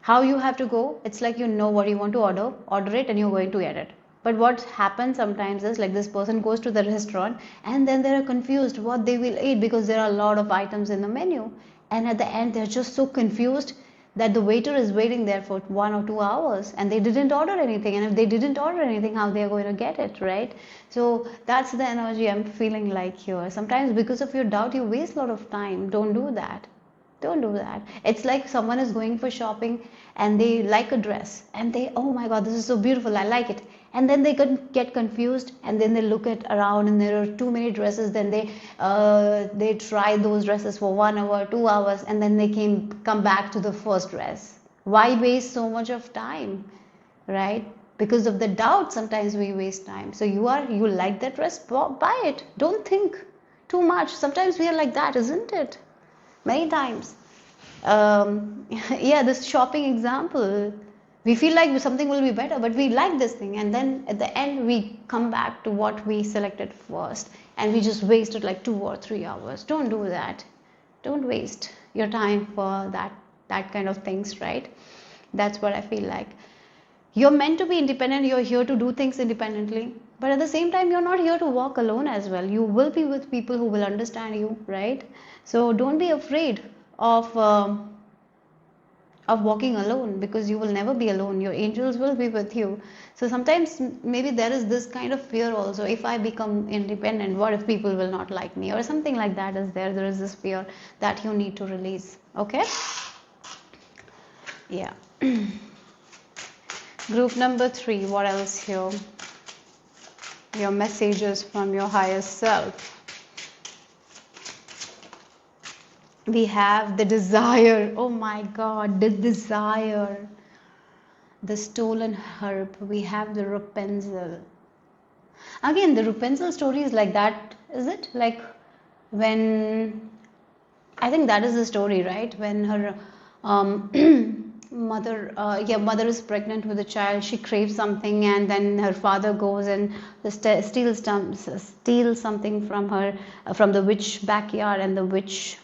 How you have to go? It's like you know what you want to order it, and you're going to get it. But what happens sometimes is like this person goes to the restaurant and then they're confused what they will eat because there are a lot of items in the menu. And at the end, they're just so confused that the waiter is waiting there for 1 or 2 hours and they didn't order anything. And if they didn't order anything, how they are going to get it, right? So that's the energy I'm feeling like here. Sometimes because of your doubt, you waste a lot of time. Don't do that. Don't do that. It's like someone is going for shopping and they like a dress and they, oh my god, this is so beautiful, I like it. And then they get confused and then they look at around and there are too many dresses. Then they try those dresses for 1 hour, 2 hours, and then they come back to the first dress. Why waste so much of time, right? Because of the doubt, sometimes we waste time. So you like that dress, buy it. Don't think too much. Sometimes we are like that, isn't it? Many times. Yeah, this shopping example, we feel like something will be better, but we like this thing, and then at the end we come back to what we selected first and we just wasted like 2 or 3 hours. Don't do that. Don't waste your time for that kind of things, right? That's what I feel like. You're meant to be independent. You're here to do things independently, but at the same time you're not here to walk alone as well. You will be with people who will understand you, right? So don't be afraid of walking alone, because you will never be alone. Your angels will be with you. So sometimes maybe there is this kind of fear also. If I become independent, what if people will not like me, or something like that is there. There is this fear that you need to release. Okay? Yeah. Group number 3, what else here? Your messages from your higher self. We have the desire. Oh my god, the desire. The stolen herb. We have the Rapunzel. Again, the Rapunzel story is like that, is it? Like when, I think that is the story, right? When her mother is pregnant with a child, she craves something, and then her father goes and steals something from her, from the witch backyard, and the witch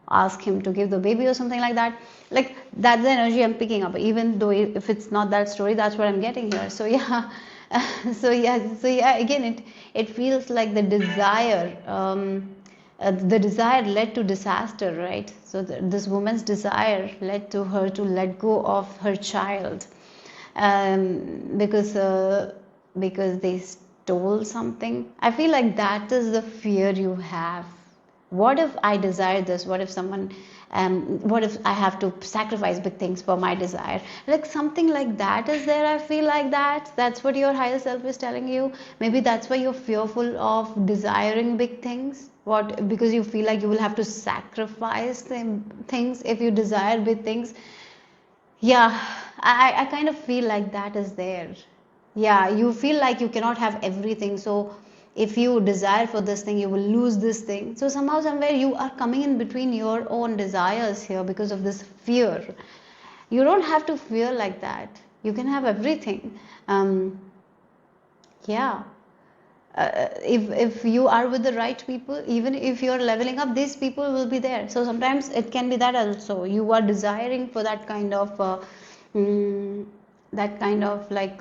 ask him to give the baby or something like that. Like that's the energy I'm picking up, even though if it's not that story, that's what I'm getting here. So yeah. So yeah, again it feels like the desire, the desire led to disaster, right? So this woman's desire led to her to let go of her child, because they stole something. I feel like that is the fear you have. What if I desire this? What if someone, what if I have to sacrifice big things for my desire? Like something like that is there. I feel like that's what your higher self is telling you. Maybe that's why you're fearful of desiring big things. What? Because you feel like you will have to sacrifice things if you desire big things. Yeah, I kind of feel like that is there. Yeah, you feel like you cannot have everything. So if you desire for this thing, you will lose this thing. So somehow, somewhere, you are coming in between your own desires here because of this fear. You don't have to fear like that. You can have everything. Yeah. if you are with the right people, even if you're leveling up, these people will be there. So sometimes it can be that also you are desiring for that kind of like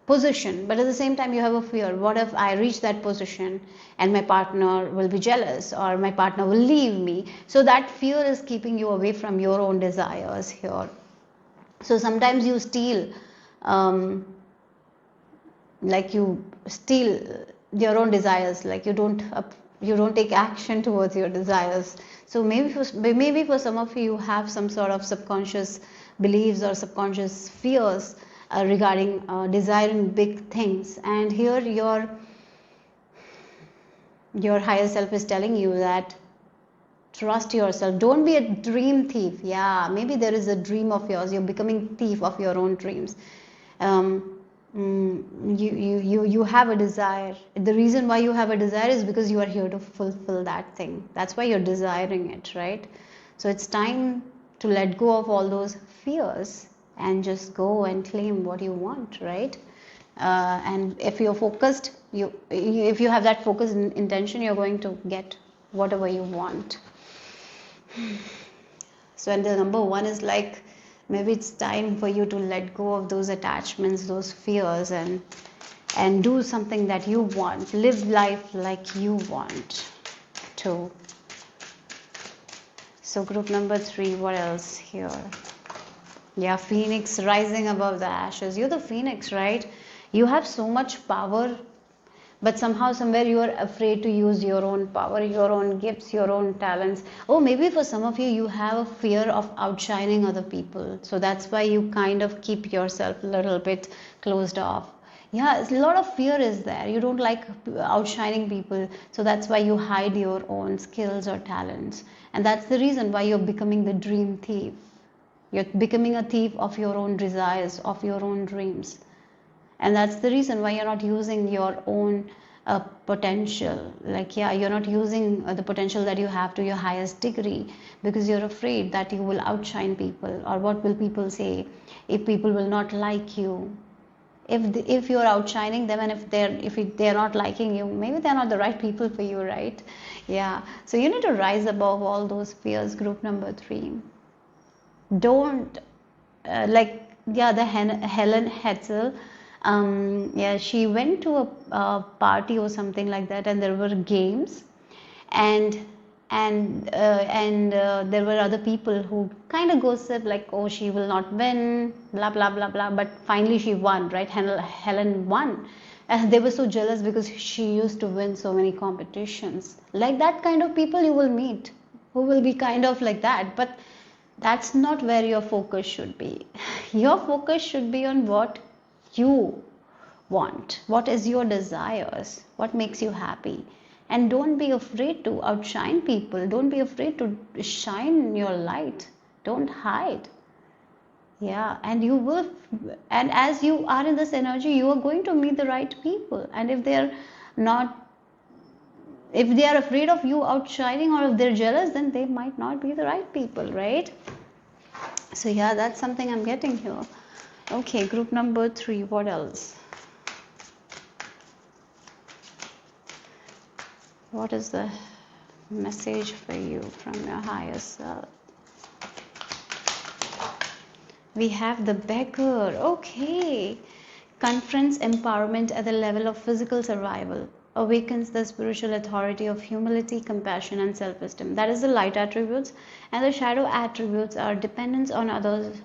position, but at the same time you have a fear. What if I reach that position and my partner will be jealous, or my partner will leave me? So that fear is keeping you away from your own desires here. So sometimes you steal, like you steal your own desires, like you don't take action towards your desires. So maybe for some of you have some sort of subconscious beliefs or subconscious fears regarding desiring big things, and here your higher self is telling you that trust yourself, don't be a dream thief. Yeah, maybe there is a dream of yours, you're becoming thief of your own dreams. You have a desire. The reason why you have a desire is because you are here to fulfill that thing. That's why you're desiring it, right? So it's time to let go of all those fears and just go and claim what you want, right? And if you're focused, if you have that focus and intention, you're going to get whatever you want. So, and the number one is like, maybe it's time for you to let go of those attachments, those fears, and do something that you want. Live life like you want to. So group number 3, what else here? Yeah, phoenix rising above the ashes. You're the phoenix, right? You have so much power, but somehow somewhere you are afraid to use your own power, your own gifts, your own talents. Oh, maybe for some of you, you have a fear of outshining other people. So that's why you kind of keep yourself a little bit closed off. Yeah, a lot of fear is there. You don't like outshining people. So that's why you hide your own skills or talents. And that's the reason why you're becoming the dream thief. You're becoming a thief of your own desires, of your own dreams. And that's the reason why you're not using your own potential. Like, yeah, you're not using the potential that you have to your highest degree, because you're afraid that you will outshine people, or what will people say if people will not like you. If you're outshining them, and if they're not liking you, maybe they're not the right people for you, right? Yeah. So you need to rise above all those fears. Group number 3. Don't the Helen Hetzel. Yeah, she went to a party or something like that, and there were games, and there were other people who kind of gossip like, oh, she will not win, blah blah blah blah. But finally, she won, right? Helen won. They were so jealous because she used to win so many competitions. Like that kind of people you will meet, who will be kind of like that, but that's not where your focus should be. Your focus should be on what you want, what is your desires, what makes you happy. And don't be afraid to outshine people. Don't be afraid to shine your light. Don't hide. Yeah, and you will, and as you are in this energy, you are going to meet the right people. And if they are afraid of you outshining, or if they're jealous, then they might not be the right people, right? So yeah, that's something I'm getting here. Okay, group number 3, what else? What is the message for you from your higher self? We have the beggar. Okay. Confronts empowerment at the level of physical survival. Awakens the spiritual authority of humility, compassion, and self-esteem. That is the light attributes. And the shadow attributes are dependence on others,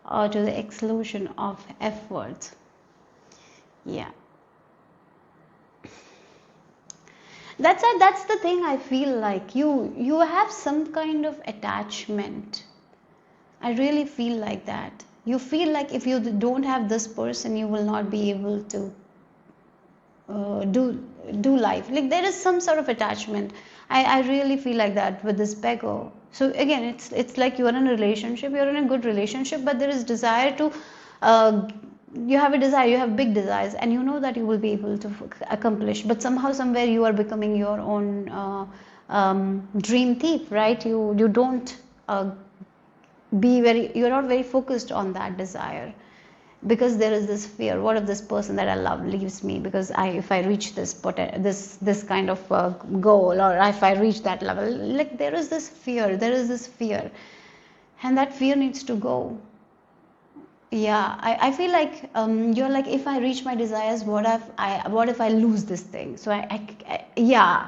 or to the exclusion of effort. Yeah. That's the thing. I feel like you have some kind of attachment. I really feel like that. You feel like if you don't have this person, you will not be able to do life. Like there is some sort of attachment. I really feel like that with this beggar. So again, it's like you are in a relationship, you're in a good relationship, but there is desire to you have a desire, you have big desires, and you know that you will be able to accomplish, but somehow somewhere you are becoming your own dream thief, right? You don't you're not very focused on that desire. because there is this fear. What if this person that I love leaves me because if I reach this kind of goal, or if I reach that level, like there is this fear, and that fear needs to go. Yeah, I feel like you're like, if I reach my desires, what if I lose this thing? So yeah,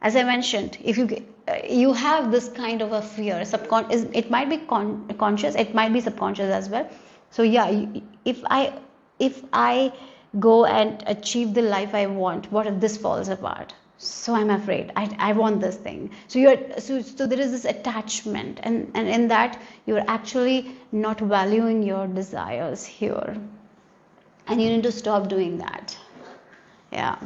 as I mentioned, if you have this kind of a fear, it might be conscious, it might be subconscious as well. So yeah, if I go and achieve the life I want, what if this falls apart? So I'm afraid. I want this thing. So there is this attachment, and in that you're actually not valuing your desires here, and you need to stop doing that. Yeah.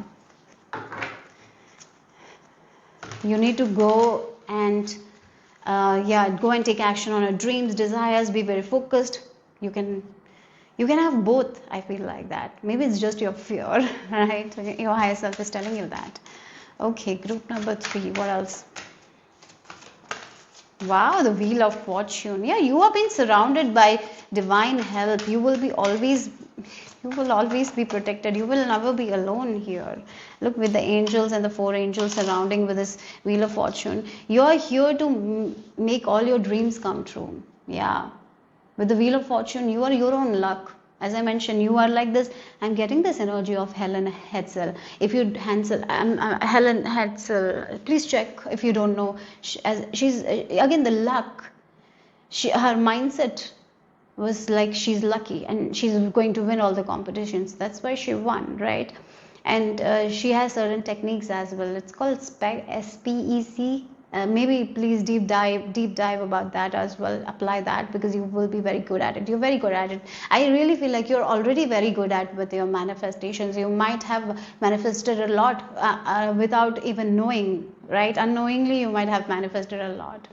You need to go and go and take action on your dreams, desires, be very focused. You can have both. I feel like that. Maybe it's just your fear, right? Your higher self is telling you that. Okay, group number 3. What else? Wow, the Wheel of Fortune. Yeah, you are being surrounded by divine help. You will always be protected. You will never be alone here. Look, with the angels and the 4 angels surrounding with this Wheel of Fortune. You are here to make all your dreams come true. Yeah. With the Wheel of Fortune, you are your own luck. As I mentioned, you are like this. I'm getting this energy of Helen Hetzel. Helen Hetzel, please check if you don't know. She's again the luck. Her mindset was like she's lucky and she's going to win all the competitions. That's why she won, right? And she has certain techniques as well. It's called SPEC. Maybe please deep dive about that as well. Apply that, because you will be very good at it. You're very good at it. I really feel like you're already very good at with your manifestations. You might have manifested a lot without even knowing, right? Unknowingly you might have manifested a lot.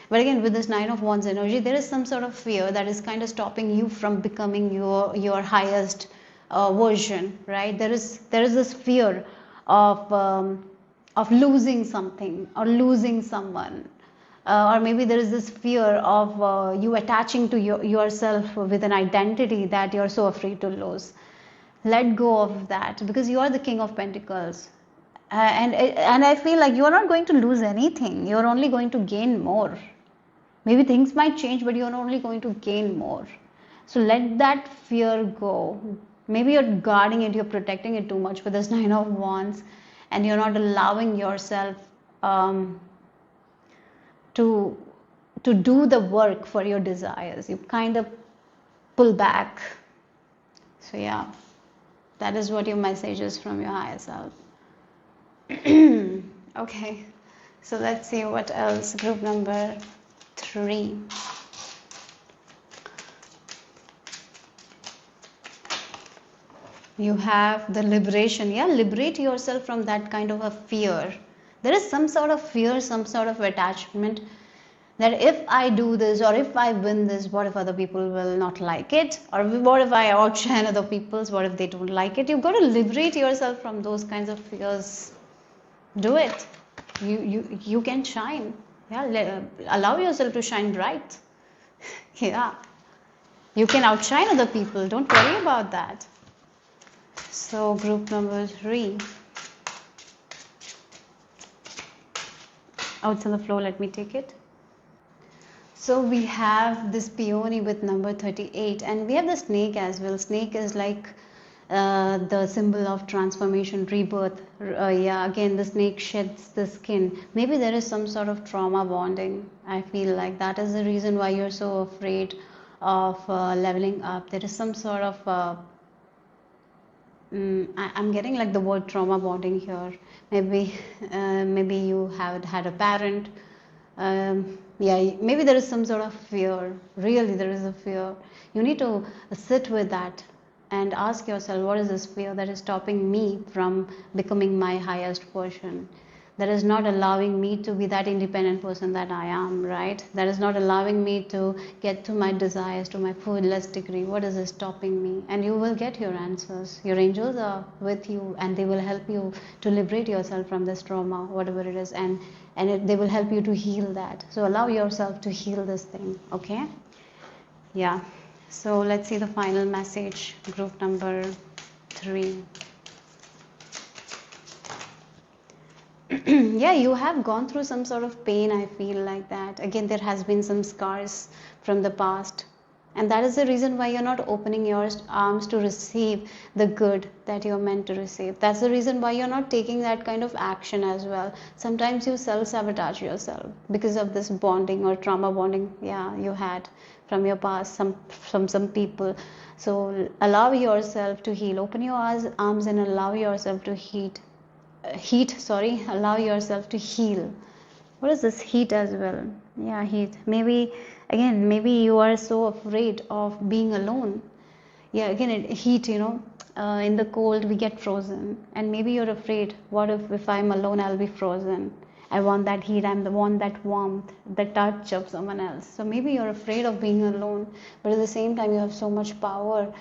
But again, with this 9 of Wands energy, there is some sort of fear that is kind of stopping you from becoming your highest version, right? There is this fear of losing something or losing someone, or maybe there is this fear of you attaching to yourself with an identity that you're so afraid to lose. Let go of that, because you are the King of Pentacles. And I feel like you are not going to lose anything. You're only going to gain more. Maybe things might change, but you're only going to gain more. So let that fear go. Maybe you're guarding it, you're protecting it too much with this 9 of Wands, and you're not allowing yourself to do the work for your desires. You kind of pull back. So yeah, that is what your message is from your higher self. Okay, so let's see what else. Group number 3. You have the liberation. Yeah, liberate yourself from that kind of a fear. There is some sort of fear, some sort of attachment, that if I do this or if I win this, what if other people will not like it? Or what if I outshine other people's? What if they don't like it? You've got to liberate yourself from those kinds of fears. Do it. You can shine. Yeah, allow yourself to shine bright. Yeah, you can outshine other people. Don't worry about that. So group number 3. Oh, it's on the floor. Let me take it. So we have this peony with number 38, and we have the snake as well. Snake is like the symbol of transformation, rebirth. Yeah, again, the snake sheds the skin. Maybe there is some sort of trauma bonding. I feel like that is the reason why you're so afraid of leveling up. There is some sort of I'm getting like the word trauma bonding here. Maybe you have had a parent. Yeah, maybe there is some sort of fear. Really, there is a fear. You need to sit with that and ask yourself, what is this fear that is stopping me from becoming my highest version? That is not allowing me to be that independent person that I am, right? That is not allowing me to get to my desires, to my fullest degree. What is stopping me? And you will get your answers. Your angels are with you, and they will help you to liberate yourself from this trauma, whatever it is, and they will help you to heal that. So allow yourself to heal this thing, okay? Yeah. So let's see the final message, group number 3. Yeah, you have gone through some sort of pain, I feel like that. Again, there has been some scars from the past, and that is the reason why you're not opening your arms to receive the good that you're meant to receive. That's the reason why you're not taking that kind of action as well. Sometimes you self-sabotage yourself because of this bonding or trauma bonding, yeah, you had from your past, from some people. So allow yourself to heal. Open your arms and allow yourself to allow yourself to heal. What is this heat as well? Yeah, heat. Maybe you are so afraid of being alone. Yeah, again, heat, in the cold we get frozen, and maybe you're afraid, what if I'm alone, I'll be frozen. I want that heat, want that warmth, the touch of someone else. So maybe you're afraid of being alone, but at the same time you have so much power.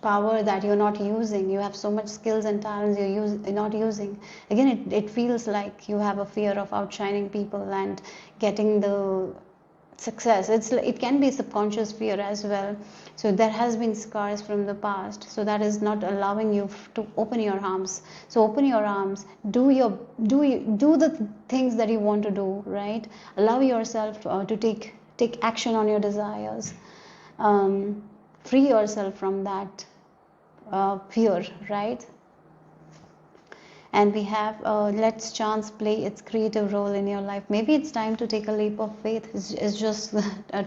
Power that you're not using. You have so much skills and talents you're not using. Again, it feels like you have a fear of outshining people and getting the success. It can be subconscious fear as well. So there has been scars from the past, so that is not allowing you to open your arms. So open your arms, do the things that you want to do, right? Allow yourself to take action on your desires. Free yourself from that fear, right? And we have let's chance play its creative role in your life. Maybe it's time to take a leap of faith. It's just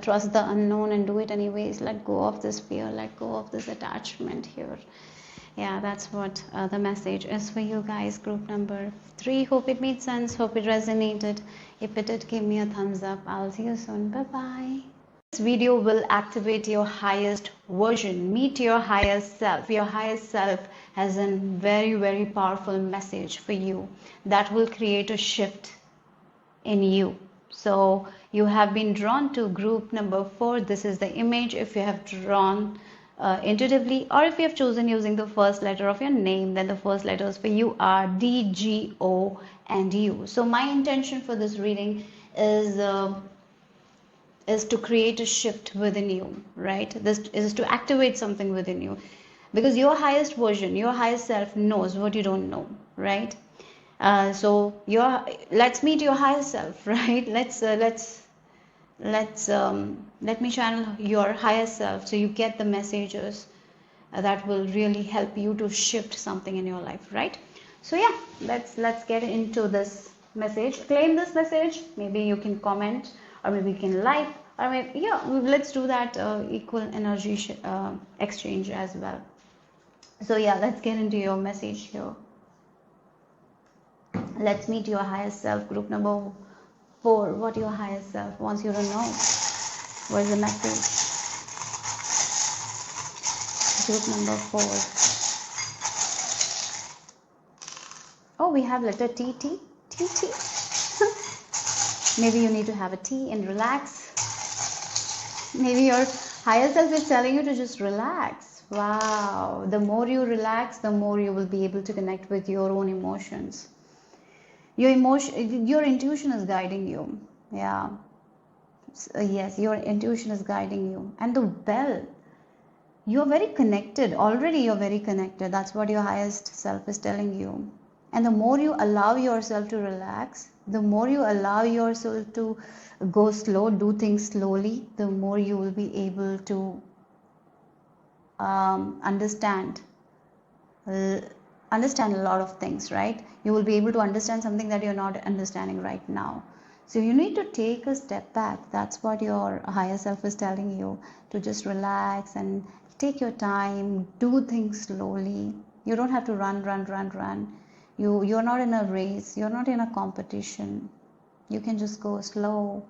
trust the unknown and do it anyways. Let go of this fear, let go of this attachment here. Yeah, that's what the message is for you guys, group number 3. Hope it made sense, hope it resonated. If it did, give me a thumbs up. I'll see you soon. Bye bye. This video will activate your highest version. Meet your highest self. Your highest self has a very, very powerful message for you that will create a shift in you. So you have been drawn to group number 4. This is the image. If you have drawn intuitively, or if you have chosen using the first letter of your name, then the first letters for you are D, G, O and U. So my intention for this reading is to create a shift within you, right? This is to activate something within you, because your highest version, your highest self knows what you don't know, right? So let's meet your highest self, right? Let me channel your highest self so you get the messages that will really help you to shift something in your life, right? So yeah, let's get into this message. Claim this message. Maybe you can comment, or maybe you can like, or maybe, yeah, let's do that equal energy exchange as well. So yeah, let's get into your message here. Let's meet your highest self, group number 4. What your highest self wants you to know. What is the message? Group number 4. Oh, we have letter T. Maybe you need to have a tea and relax. Maybe your higher self is telling you to just relax. Wow. The more you relax, the more you will be able to connect with your own emotions. Your intuition is guiding you. Yeah. Yes, your intuition is guiding you. And the bell, you're very connected. Already you're very connected. That's what your highest self is telling you. And the more you allow yourself to relax, the more you allow yourself to go slow, do things slowly, the more you will be able to understand a lot of things, right? You will be able to understand something that you're not understanding right now. So you need to take a step back. That's what your higher self is telling you, to just relax and take your time, do things slowly. You don't have to run. You're not in a race, you're not in a competition. You can just go slow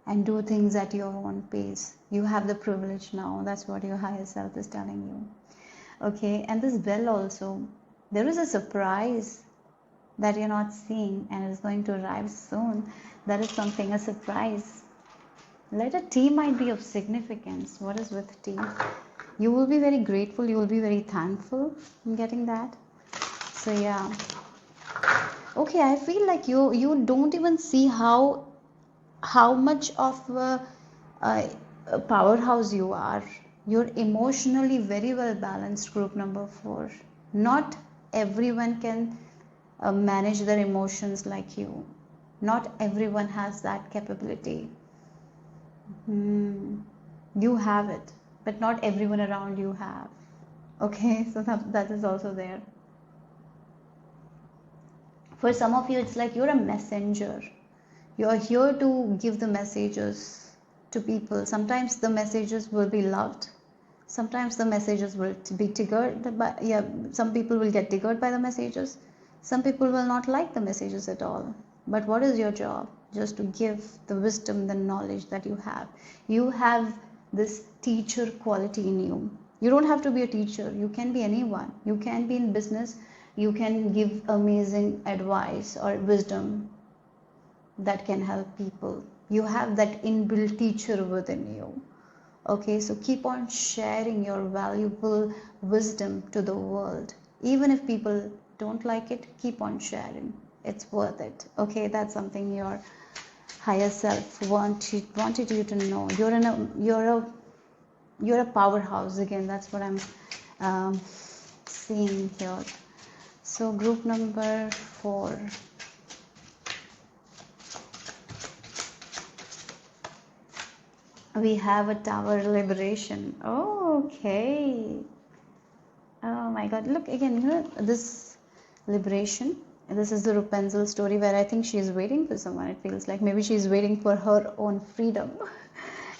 and do things at your own pace. You have the privilege now. That's what your higher self is telling you. Okay, and this bell also, there is a surprise that you're not seeing and it's going to arrive soon. That is something, a surprise. Letter T might be of significance. What is with T? You will be very grateful, you will be very thankful in getting that. So yeah. Okay, I feel like you don't even see how much of a powerhouse you are. You're emotionally very well balanced, group number 4. Not everyone can manage their emotions like you. Not everyone has that capability. You have it, but not everyone around you have. Okay, so that is also there. For some of you, it's like you're a messenger. You're here to give the messages to people. Sometimes the messages will be loved. Sometimes the messages will be triggered. But yeah, some people will get triggered by the messages. Some people will not like the messages at all. But what is your job? Just to give the wisdom, the knowledge that you have. You have this teacher quality in you. You don't have to be a teacher. You can be anyone. You can be in business. You can give amazing advice or wisdom that can help people. You have that inbuilt teacher within you. Okay, so keep on sharing your valuable wisdom to the world. Even if people don't like it, keep on sharing. It's worth it. Okay, that's something your higher self wanted you to know. You're a powerhouse. Again, that's what I'm seeing here. So group number 4. We have a Tower liberation. Oh, okay. Oh my God. Look again, this liberation. This is the Rapunzel story where I think she is waiting for someone. It feels like maybe she is waiting for her own freedom.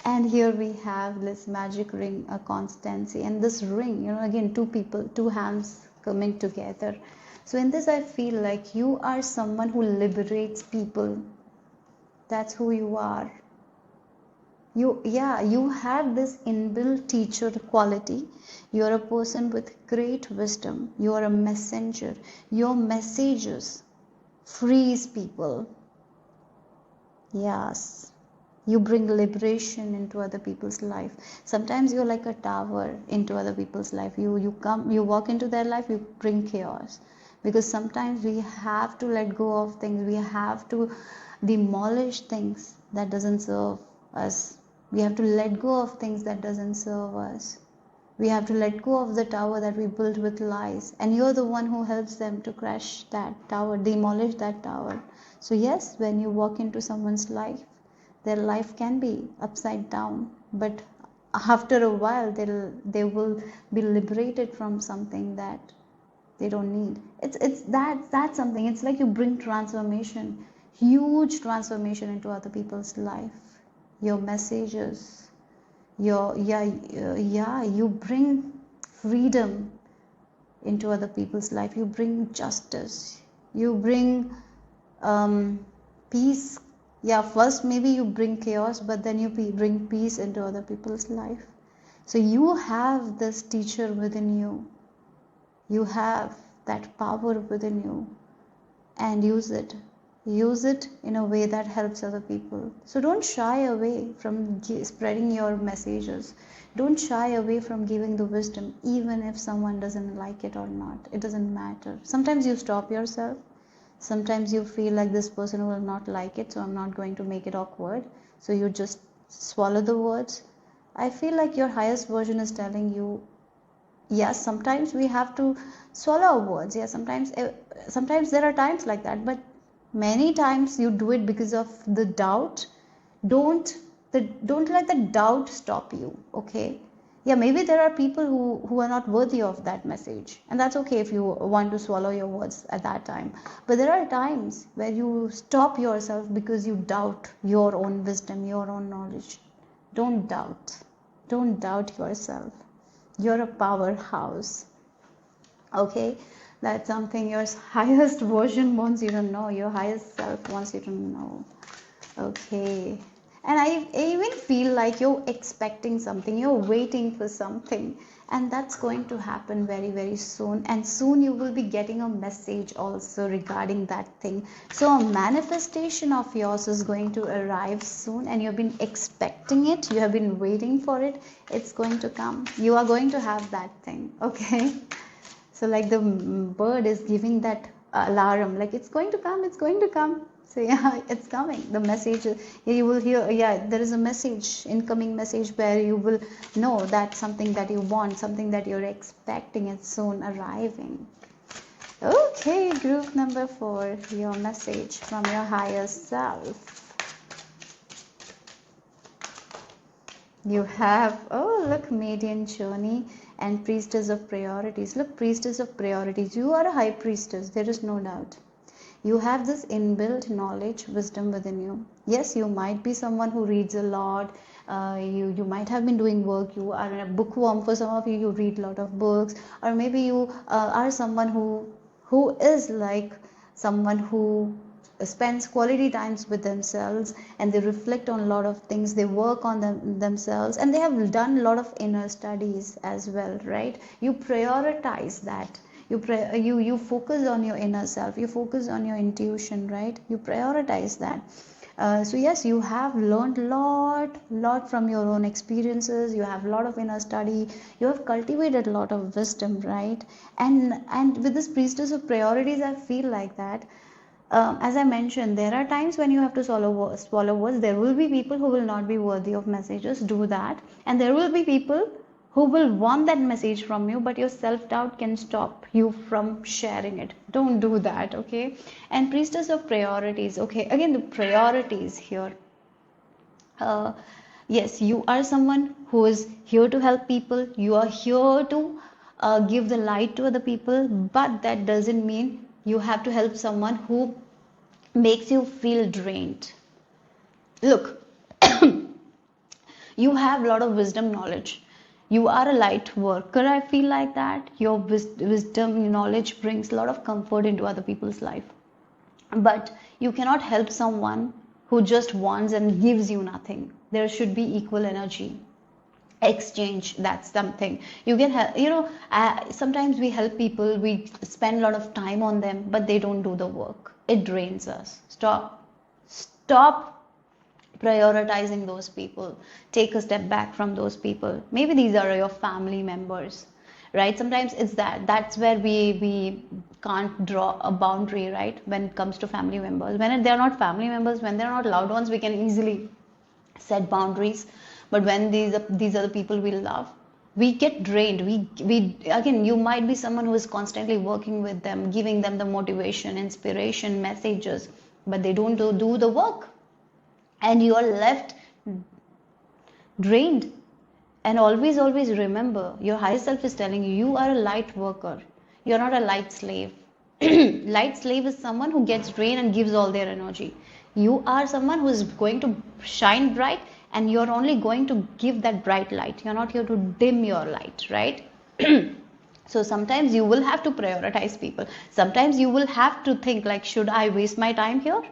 And here we have this magic ring, a constancy. And this ring, again, 2 people, 2 hands coming together. So in this, I feel like you are someone who liberates people. That's who you are. You have this inbuilt teacher quality. You're a person with great wisdom. You're a messenger. Your messages frees people. Yes, you bring liberation into other people's life. Sometimes you're like a tower into other people's life. You walk into their life, you bring chaos. Because sometimes we have to let go of things. We have to demolish things that doesn't serve us. We have to let go of things that doesn't serve us. We have to let go of the tower that we built with lies. And you're the one who helps them to crash that tower, demolish that tower. So yes, when you walk into someone's life, their life can be upside down. But after a while, they will be liberated from something that they don't need. That's something. It's like you bring transformation, huge transformation into other people's life. Your messages, you bring freedom into other people's life. You bring justice. You bring peace. Yeah, first maybe you bring chaos, but then you bring peace into other people's life. So you have this teacher within you. You have that power within you, and use it. Use it in a way that helps other people. So don't shy away from spreading your messages. Don't shy away from giving the wisdom, even if someone doesn't like it or not. It doesn't matter. Sometimes you stop yourself. Sometimes you feel like this person will not like it, so I'm not going to make it awkward. So you just swallow the words. I feel like your highest version is telling you, yes, sometimes we have to swallow our words. Yeah, sometimes there are times like that, but many times you do it because of the doubt. Don't let the doubt stop you. Okay, yeah, maybe there are people who are not worthy of that message, and that's okay if you want to swallow your words at that time. But there are times where you stop yourself because you doubt your own wisdom, your own knowledge. Don't doubt yourself. You're a powerhouse. Okay, that's something your highest version wants you to know. Your highest self wants you to know. Okay, and I even feel like you're expecting something, you're waiting for something, and that's going to happen very, very soon. And soon you will be getting a message also regarding that thing. So a manifestation of yours is going to arrive soon, and you've been expecting it, you have been waiting for it. It's going to come. You are going to have that thing. Okay, so like the bird is giving that alarm, like it's going to come, it's going to come. So yeah, it's coming. The message, you will hear, yeah, there is a message, incoming message, where you will know that something that you want, something that you're expecting is soon arriving. Okay, group number 4, your message from your higher self. You have, oh look, median journey and priestess of priorities. Look, priestess of priorities. You are a high priestess, there is no doubt. You have this inbuilt knowledge, wisdom within you. Yes, you might be someone who reads a lot. You might have been doing work. You are a bookworm. For some of you, you read a lot of books, or maybe you are someone who is like someone who spends quality times with themselves, and they reflect on a lot of things. They work on themselves, and they have done a lot of inner studies as well, right? You prioritize that. You focus on your inner self, you focus on your intuition, right? You prioritize that. So yes, you have learned lot from your own experiences. You have a lot of inner study. You have cultivated a lot of wisdom, right? And with this priestess of priorities, I feel like that. As I mentioned, there are times when you have to swallow words. There will be people who will not be worthy of messages. Do that. And there will be people who will want that message from you, but your self-doubt can stop you from sharing it. Don't do that, okay? And priestess of priorities, okay? Again, the priorities here. Yes, you are someone who is here to help people. You are here to give the light to other people, but that doesn't mean you have to help someone who makes you feel drained. Look, you have a lot of wisdom, knowledge. You are a light worker. I feel like that. Your wisdom, knowledge brings a lot of comfort into other people's life. But you cannot help someone who just wants and gives you nothing. There should be equal energy exchange. That's something you can help. Sometimes we help people, we spend a lot of time on them, but they don't do the work. It drains us. Stop prioritizing those people. Take a step back from those people. Maybe these are your family members, right? Sometimes it's that's where we can't draw a boundary, right? When it comes to family members, when they're not family members, when they're not loved ones, we can easily set boundaries. But when these are the people we love, we get drained. We again, you might be someone who is constantly working with them, giving them the motivation, inspiration, messages, but they don't do the work, and you are left drained. And always remember, your higher self is telling you, you are a light worker. You're not a light slave. Light slave is someone who gets drained and gives all their energy. You are someone who is going to shine bright, and you're only going to give that bright light. You're not here to dim your light, right? So sometimes you will have to prioritize people. Sometimes you will have to think like, should I waste my time here?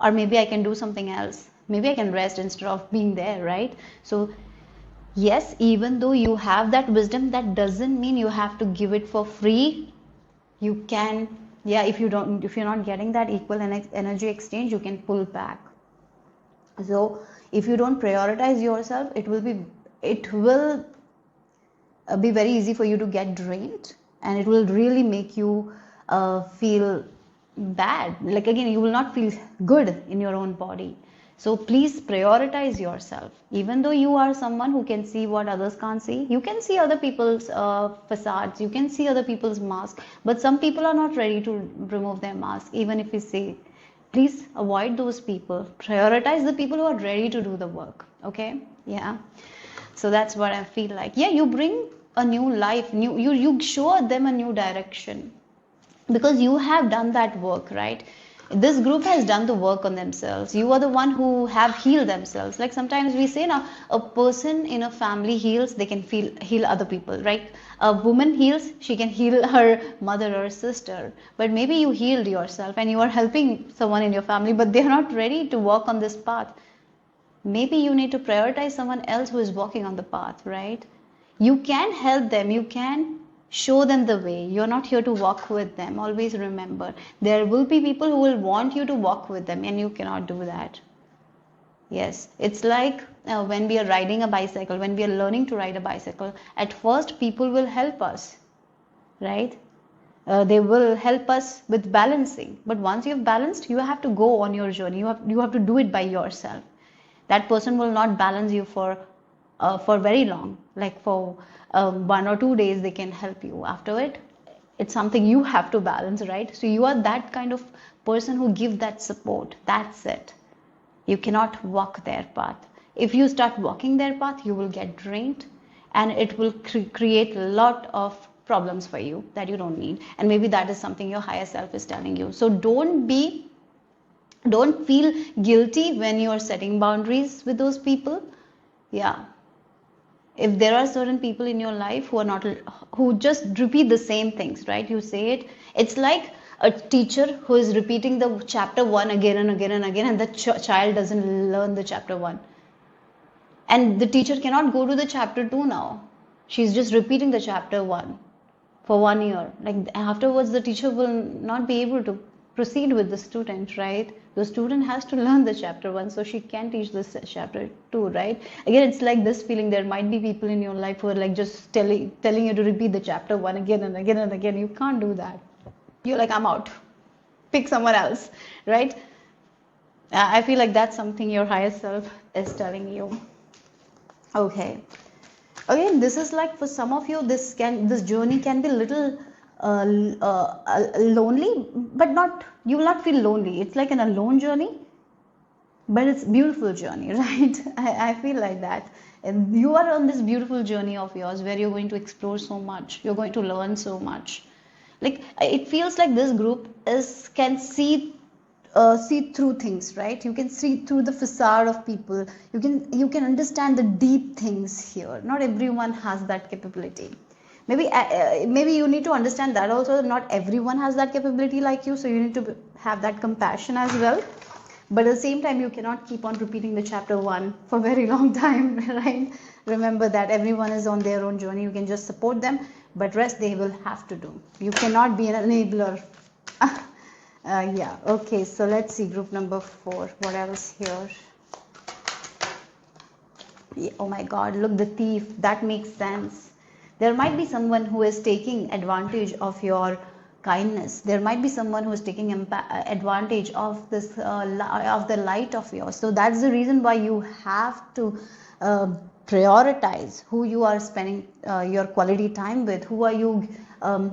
Or maybe I can do something else. Maybe I can rest instead of being there, right? So yes, even though you have that wisdom, that doesn't mean you have to give it for free. You can, yeah, if you're not getting that equal energy exchange, you can pull back. So if you don't prioritize yourself, it will be very easy for you to get drained, and it will really make you feel bad. Like, again, you will not feel good in your own body. So please prioritize yourself. Even though you are someone who can see what others can't see, you can see other people's facades, you can see other people's masks, but some people are not ready to remove their mask. Even if you say, please avoid those people. Prioritize the people who are ready to do the work. Okay? Yeah. So that's what I feel like. Yeah, you bring a new life, you show them a new direction, because you have done that work, right? This group has done the work on themselves. You are the one who have healed themselves. Like sometimes we say now, a person in a family heals, they can heal other people, right? A woman heals, she can heal her mother or sister. But maybe you healed yourself and you are helping someone in your family, but they are not ready to walk on this path. Maybe you need to prioritize someone else who is walking on the path, right? You can help them, you can show them the way. You're not here to walk with them. Always remember, there will be people who will want you to walk with them, and you cannot do that. Yes, it's like when we are riding a bicycle, when we are learning to ride a bicycle, at first people will help us, right? They will help us with balancing. But once you've balanced, you have to go on your journey. You have to do it by yourself. That person will not balance you for very long. Like for 1 or 2 days, they can help you. After it, it's something you have to balance, right? So you are that kind of person who give that support. That's it. You cannot walk their path. If you start walking their path, you will get drained, and it will create a lot of problems for you that you don't need. And maybe that is something your higher self is telling you. So don't feel guilty when you're setting boundaries with those people. Yeah, if there are certain people in your life who just repeat the same things, right? You say it, it's like a teacher who is repeating the chapter 1 again and again and again, and the child doesn't learn the chapter 1, and the teacher cannot go to the chapter 2 now. She's just repeating the chapter 1 for 1 year. Like afterwards, the teacher will not be able to proceed with the student, right? The student has to learn the chapter 1, so she can teach this chapter 2, right? Again, it's like this feeling. There might be people in your life who are like just telling you to repeat the chapter 1 again and again and again. You can't do that. You're like, I'm out. Pick someone else, right? I feel like that's something your higher self is telling you. Okay. Again, this is like for some of you, this journey can be little lonely, but you will not feel lonely. It's like an alone journey, but it's beautiful journey, right? I feel like that. And you are on this beautiful journey of yours where you're going to explore so much. You're going to learn so much. Like it feels like this group can see through things, right? You can see through the facade of people. You can understand the deep things here. Not everyone has that capability. Maybe you need to understand that also. Not everyone has that capability like you, so you need to have that compassion as well. But at the same time, you cannot keep on repeating the chapter 1 for a very long time, right? Remember that everyone is on their own journey. You can just support them, but rest they will have to do. You cannot be an enabler. Yeah, okay, so let's see group number 4. What else here? Yeah, oh my God, look, the thief. That makes sense. There might be someone who is taking advantage of your kindness. There might be someone who is taking advantage of this of the light of yours. So that's the reason why you have to prioritize who you are spending your quality time with. Who are you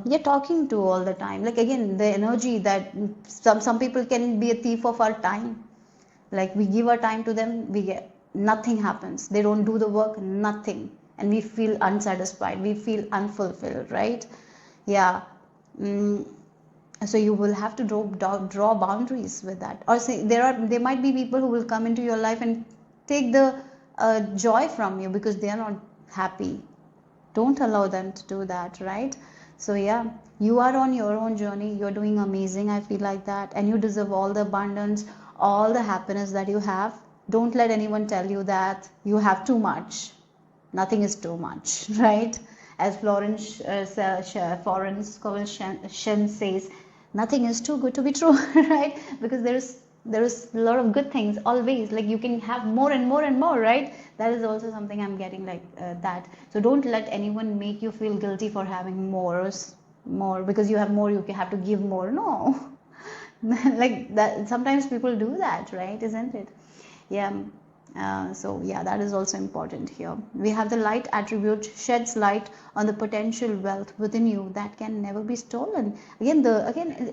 you're talking to all the time? Like again, the energy that some people can be a thief of our time. Like we give our time to them, we get nothing happens. They don't do the work, nothing, and we feel unsatisfied. We feel unfulfilled, right? Yeah. So you will have to draw boundaries with that. Or say there might be people who will come into your life and take the joy from you because they are not happy. Don't allow them to do that, right? So yeah, you are on your own journey. You're doing amazing. I feel like that, and you deserve all the abundance, all the happiness that you have. Don't let anyone tell you that you have too much. Nothing is too much, right? As Florence Shen says, nothing is too good to be true, right? Because there is a lot of good things always. Like you can have more and more and more, right? That is also something I'm getting like that. So don't let anyone make you feel guilty for having more because you have more. You have to give more. No, like that. Sometimes people do that, right? Isn't it? Yeah. So yeah, that is also important here. We have the light attribute sheds light on the potential wealth within you that can never be stolen. Again,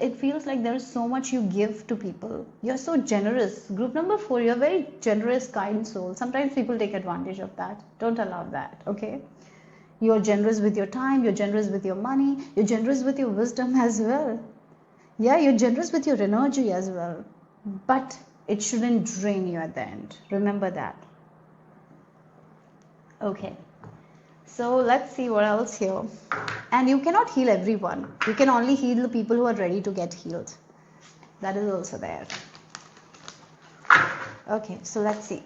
it feels like there is so much you give to people. You're so generous. Group number 4, you're a very generous, kind soul. Sometimes people take advantage of that. Don't allow that, okay? You're generous with your time, you're generous with your money, you're generous with your wisdom as well. Yeah, you're generous with your energy as well. But it shouldn't drain you at the end. Remember that. Okay. So let's see what else here. And you cannot heal everyone. You can only heal the people who are ready to get healed. That is also there. Okay, so let's see.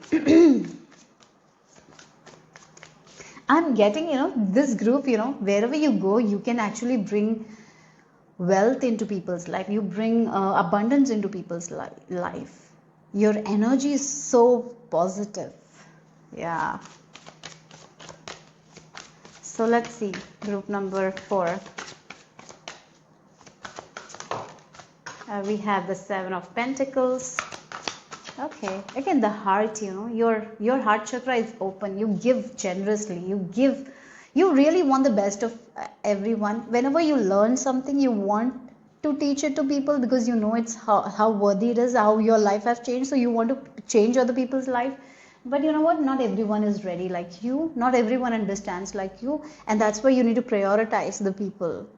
I'm getting, this group, wherever you go, you can actually bring wealth into people's life. You bring abundance into people's life. Your energy is so positive. Yeah. So let's see group number 4. We have the Seven of Pentacles. Okay, again the heart, your heart chakra is open. You give generously. You really want the best of everyone. Whenever you learn something, you want to teach it to people because you know it's how worthy it is, how your life has changed. So you want to change other people's life. But you know what? Not everyone is ready like you. Not everyone understands like you. And that's why you need to prioritize the people.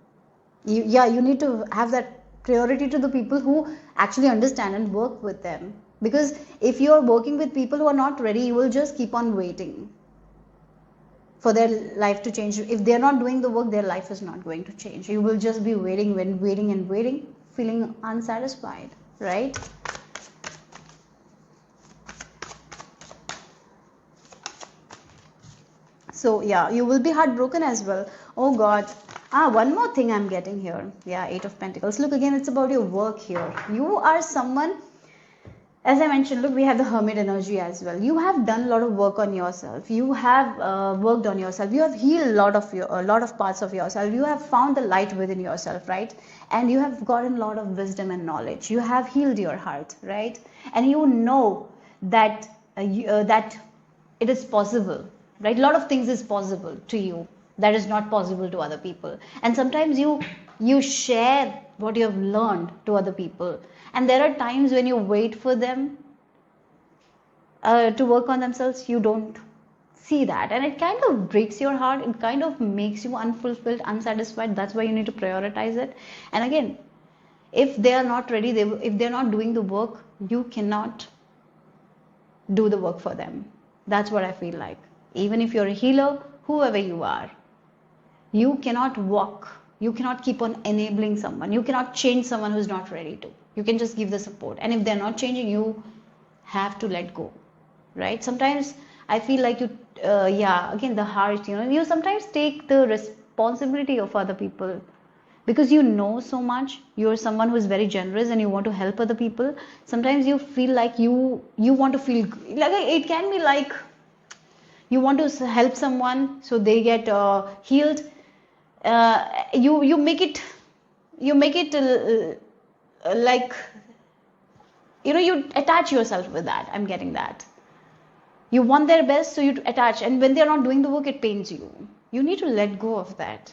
You need to have that priority to the people who actually understand and work with them, because if you are working with people who are not ready, you will just keep on waiting for their life to change. If they are not doing the work, their life is not going to change. You will just be waiting, feeling unsatisfied, right? So yeah, you will be heartbroken as well. Oh God. One more thing I'm getting here. Yeah, Eight of Pentacles. Look, again, it's about your work here. You are someone, as I mentioned, look, we have the Hermit energy as well. You have done a lot of work on yourself. You have worked on yourself. You have healed a lot of parts of yourself. You have found the light within yourself, right? And you have gotten a lot of wisdom and knowledge. You have healed your heart, right? And you know that that it is possible, right? A lot of things is possible to you that is not possible to other people. And sometimes you share what you have learned to other people, and there are times when you wait for them to work on themselves. You don't see that, and it kind of breaks your heart. It kind of makes you unfulfilled, unsatisfied. That's why you need to prioritize it. And again, if they are not ready, if they're not doing the work, you cannot do the work for them. That's what I feel like. Even if you're a healer, whoever you are, you cannot walk. You cannot keep on enabling someone. You cannot change someone who's not ready to. You can just give the support. And if they're not changing, you have to let go, right? Sometimes I feel like again, the heart, you sometimes take the responsibility of other people because you know so much. You're someone who's very generous and you want to help other people. Sometimes you feel like you want to feel like, it can be like you want to help someone so they get healed. You make it like, you attach yourself with that. I'm getting that. You want their best, so you attach, and when they're not doing the work, it pains you. You need to let go of that.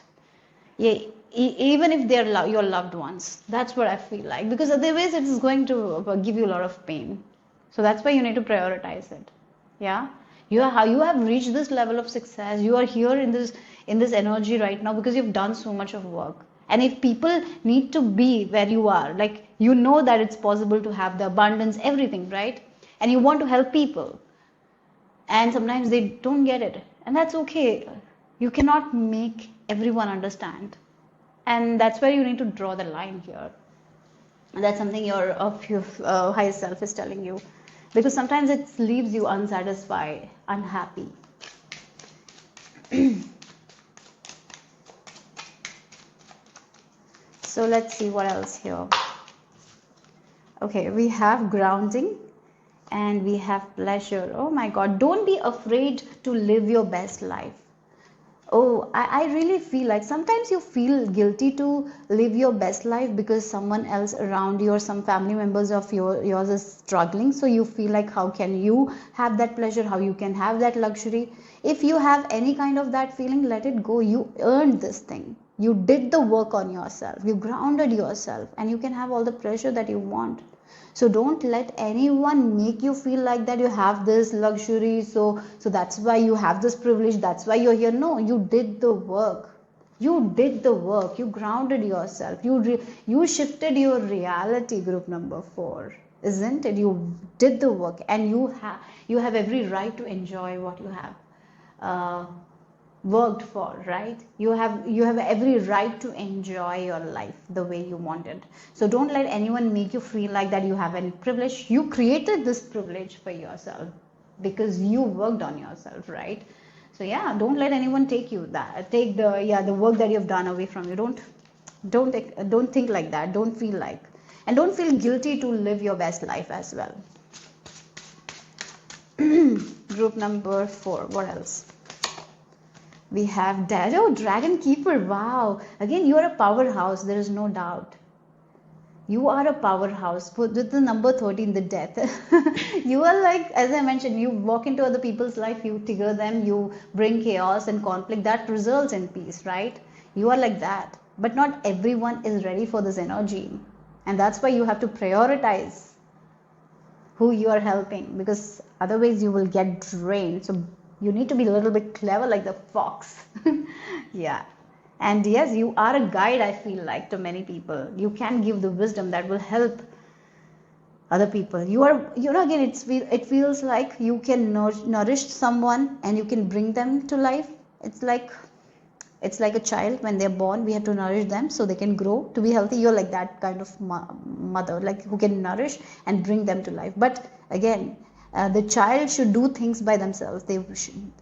Yeah, even if they're your loved ones. That's what I feel like, because otherwise it is going to give you a lot of pain. So that's why you need to prioritize it. Yeah, you have reached this level of success. You are here in this energy right now because you've done so much of work. And if people need to be where you are, like, you know that it's possible to have the abundance, everything, right? And you want to help people, and sometimes they don't get it, and that's okay. You cannot make everyone understand, and that's where you need to draw the line here. And that's something your higher self is telling you, because sometimes it leaves you unsatisfied, unhappy. So let's see what else here. Okay, we have grounding and we have pleasure. Oh my God, don't be afraid to live your best life. Oh, I really feel like sometimes you feel guilty to live your best life because someone else around you or some family members of yours is struggling. So you feel like, how can you have that pleasure? How you can have that luxury? If you have any kind of that feeling, let it go. You earned this thing. You did the work on yourself. You grounded yourself, and you can have all the pleasure that you want. So don't let anyone make you feel like that you have this luxury, so that's why you have this privilege, that's why you're here. No, you did the work. You did the work. You grounded yourself. You shifted your reality, group number 4, isn't it? You did the work, and you have every right to enjoy what you have worked for, right? You have every right to enjoy your life the way you want it. So don't let anyone make you feel like that you have any privilege. You created this privilege for yourself because you worked on yourself, right? So yeah, don't let anyone take the work that you've done away from you. Don't think like that. Don't feel like, and don't feel guilty to live your best life as well. Group number 4, what else? We have Dragon Keeper. Wow. Again, you are a powerhouse. There is no doubt. You are a powerhouse with the number 13, the death. You are like, as I mentioned, you walk into other people's life, you trigger them, you bring chaos and conflict that results in peace, right? You are like that. But not everyone is ready for this energy. And that's why you have to prioritize who you are helping, because otherwise you will get drained. So you need to be a little bit clever like the fox. Yeah. And yes, you are a guide, I feel like, to many people. You can give the wisdom that will help other people. You are, again, it feels like you can nourish someone and you can bring them to life. It's like a child. When they're born, we have to nourish them so they can grow to be healthy. You're like that kind of mother, like who can nourish and bring them to life. But again, the child should do things by themselves.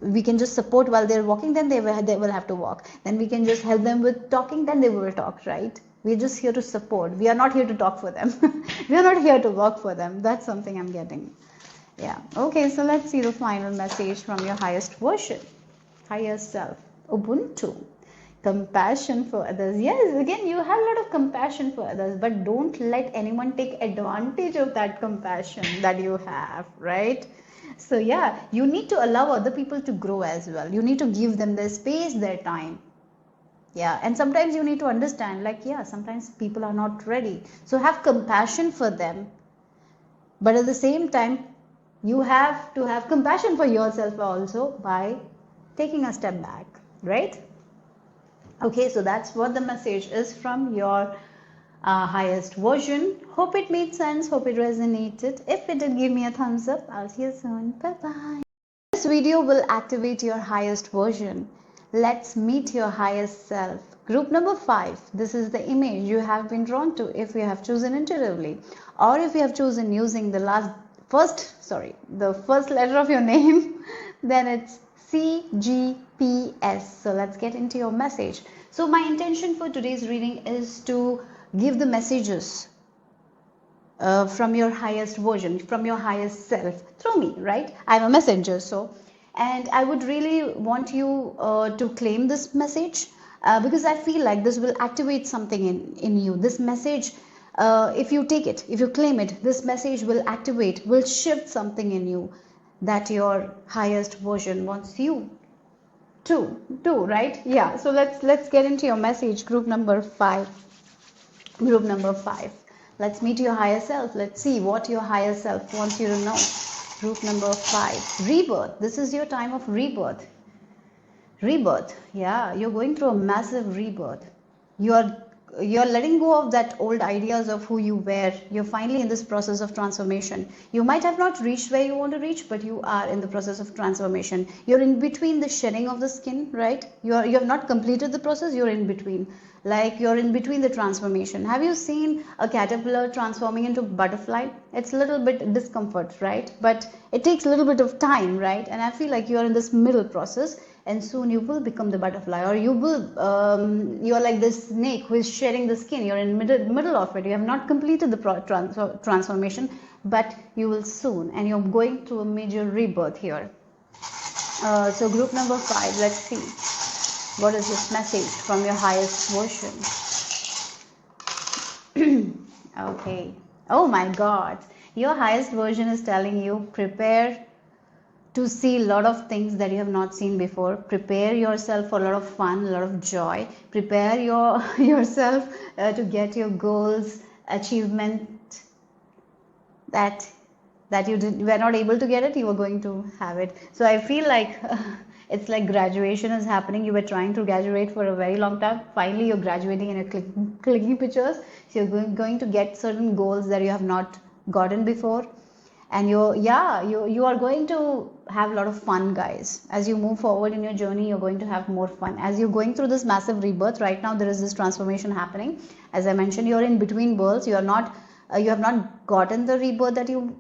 We can just support while they're walking, then they will have to walk. Then we can just help them with talking, then they will talk, right? We're just here to support. We are not here to talk for them. We are not here to work for them. That's something I'm getting. Yeah. Okay, so let's see the final message from your highest version, higher self. Ubuntu. Compassion for others. Yes, again, you have a lot of compassion for others, but don't let anyone take advantage of that compassion that you have, right? So yeah, you need to allow other people to grow as well. You need to give them their space, their time. Yeah, and sometimes you need to understand, like, yeah, sometimes people are not ready. So have compassion for them. But at the same time, you have to have compassion for yourself also by taking a step back, right? Okay, so that's what the message is from your highest version. Hope it made sense. Hope it resonated. If it did, give me a thumbs up. I'll see you soon. Bye-bye. This video will activate your highest version. Let's meet your highest self. Group number 5. This is the image you have been drawn to if you have chosen intuitively, or if you have chosen using the first letter of your name, then it's CGPS. So let's get into your message. So my intention for today's reading is to give the messages from your highest version, from your highest self through me, right? I'm a messenger, and I would really want you to claim this message because I feel like this will activate something in you. This message, if you take it, if you claim it, this message will shift something in you that your highest version wants you to do, right? Yeah, so let's get into your message. Group number 5. Let's meet your higher self. Let's see what your higher self wants you to know. Group number 5. Rebirth. This is your time of rebirth. Yeah, you're going through a massive rebirth. You're letting go of that old ideas of who you were. You're finally in this process of transformation. You might have not reached where you want to reach, but you are in the process of transformation. You're in between the shedding of the skin, right? You have not completed the process. You're in between. Like you're in between the transformation. Have you seen a caterpillar transforming into butterfly? It's a little bit discomfort, right? But it takes a little bit of time, right? And I feel like you're in this middle process, and soon you will become the butterfly, or you're like this snake who is shedding the skin. You're in middle of it. You have not completed the transformation, but you will soon, and you're going through a major rebirth here. So group number 5, let's see. What is this message from your highest version? Okay. Oh my God. Your highest version is telling you, prepare to see a lot of things that you have not seen before. Prepare yourself for a lot of fun, a lot of joy. Prepare yourself to get your goals, achievement that you were not able to get it, you were going to have it. So I feel like it's like graduation is happening. You were trying to graduate for a very long time. Finally, you're graduating in a clicking pictures. So you're going to get certain goals that you have not gotten before. And you are going to have a lot of fun, guys. As you move forward in your journey, you're going to have more fun. As you're going through this massive rebirth, right now there is this transformation happening. As I mentioned, you're in between worlds. You have not gotten the rebirth that you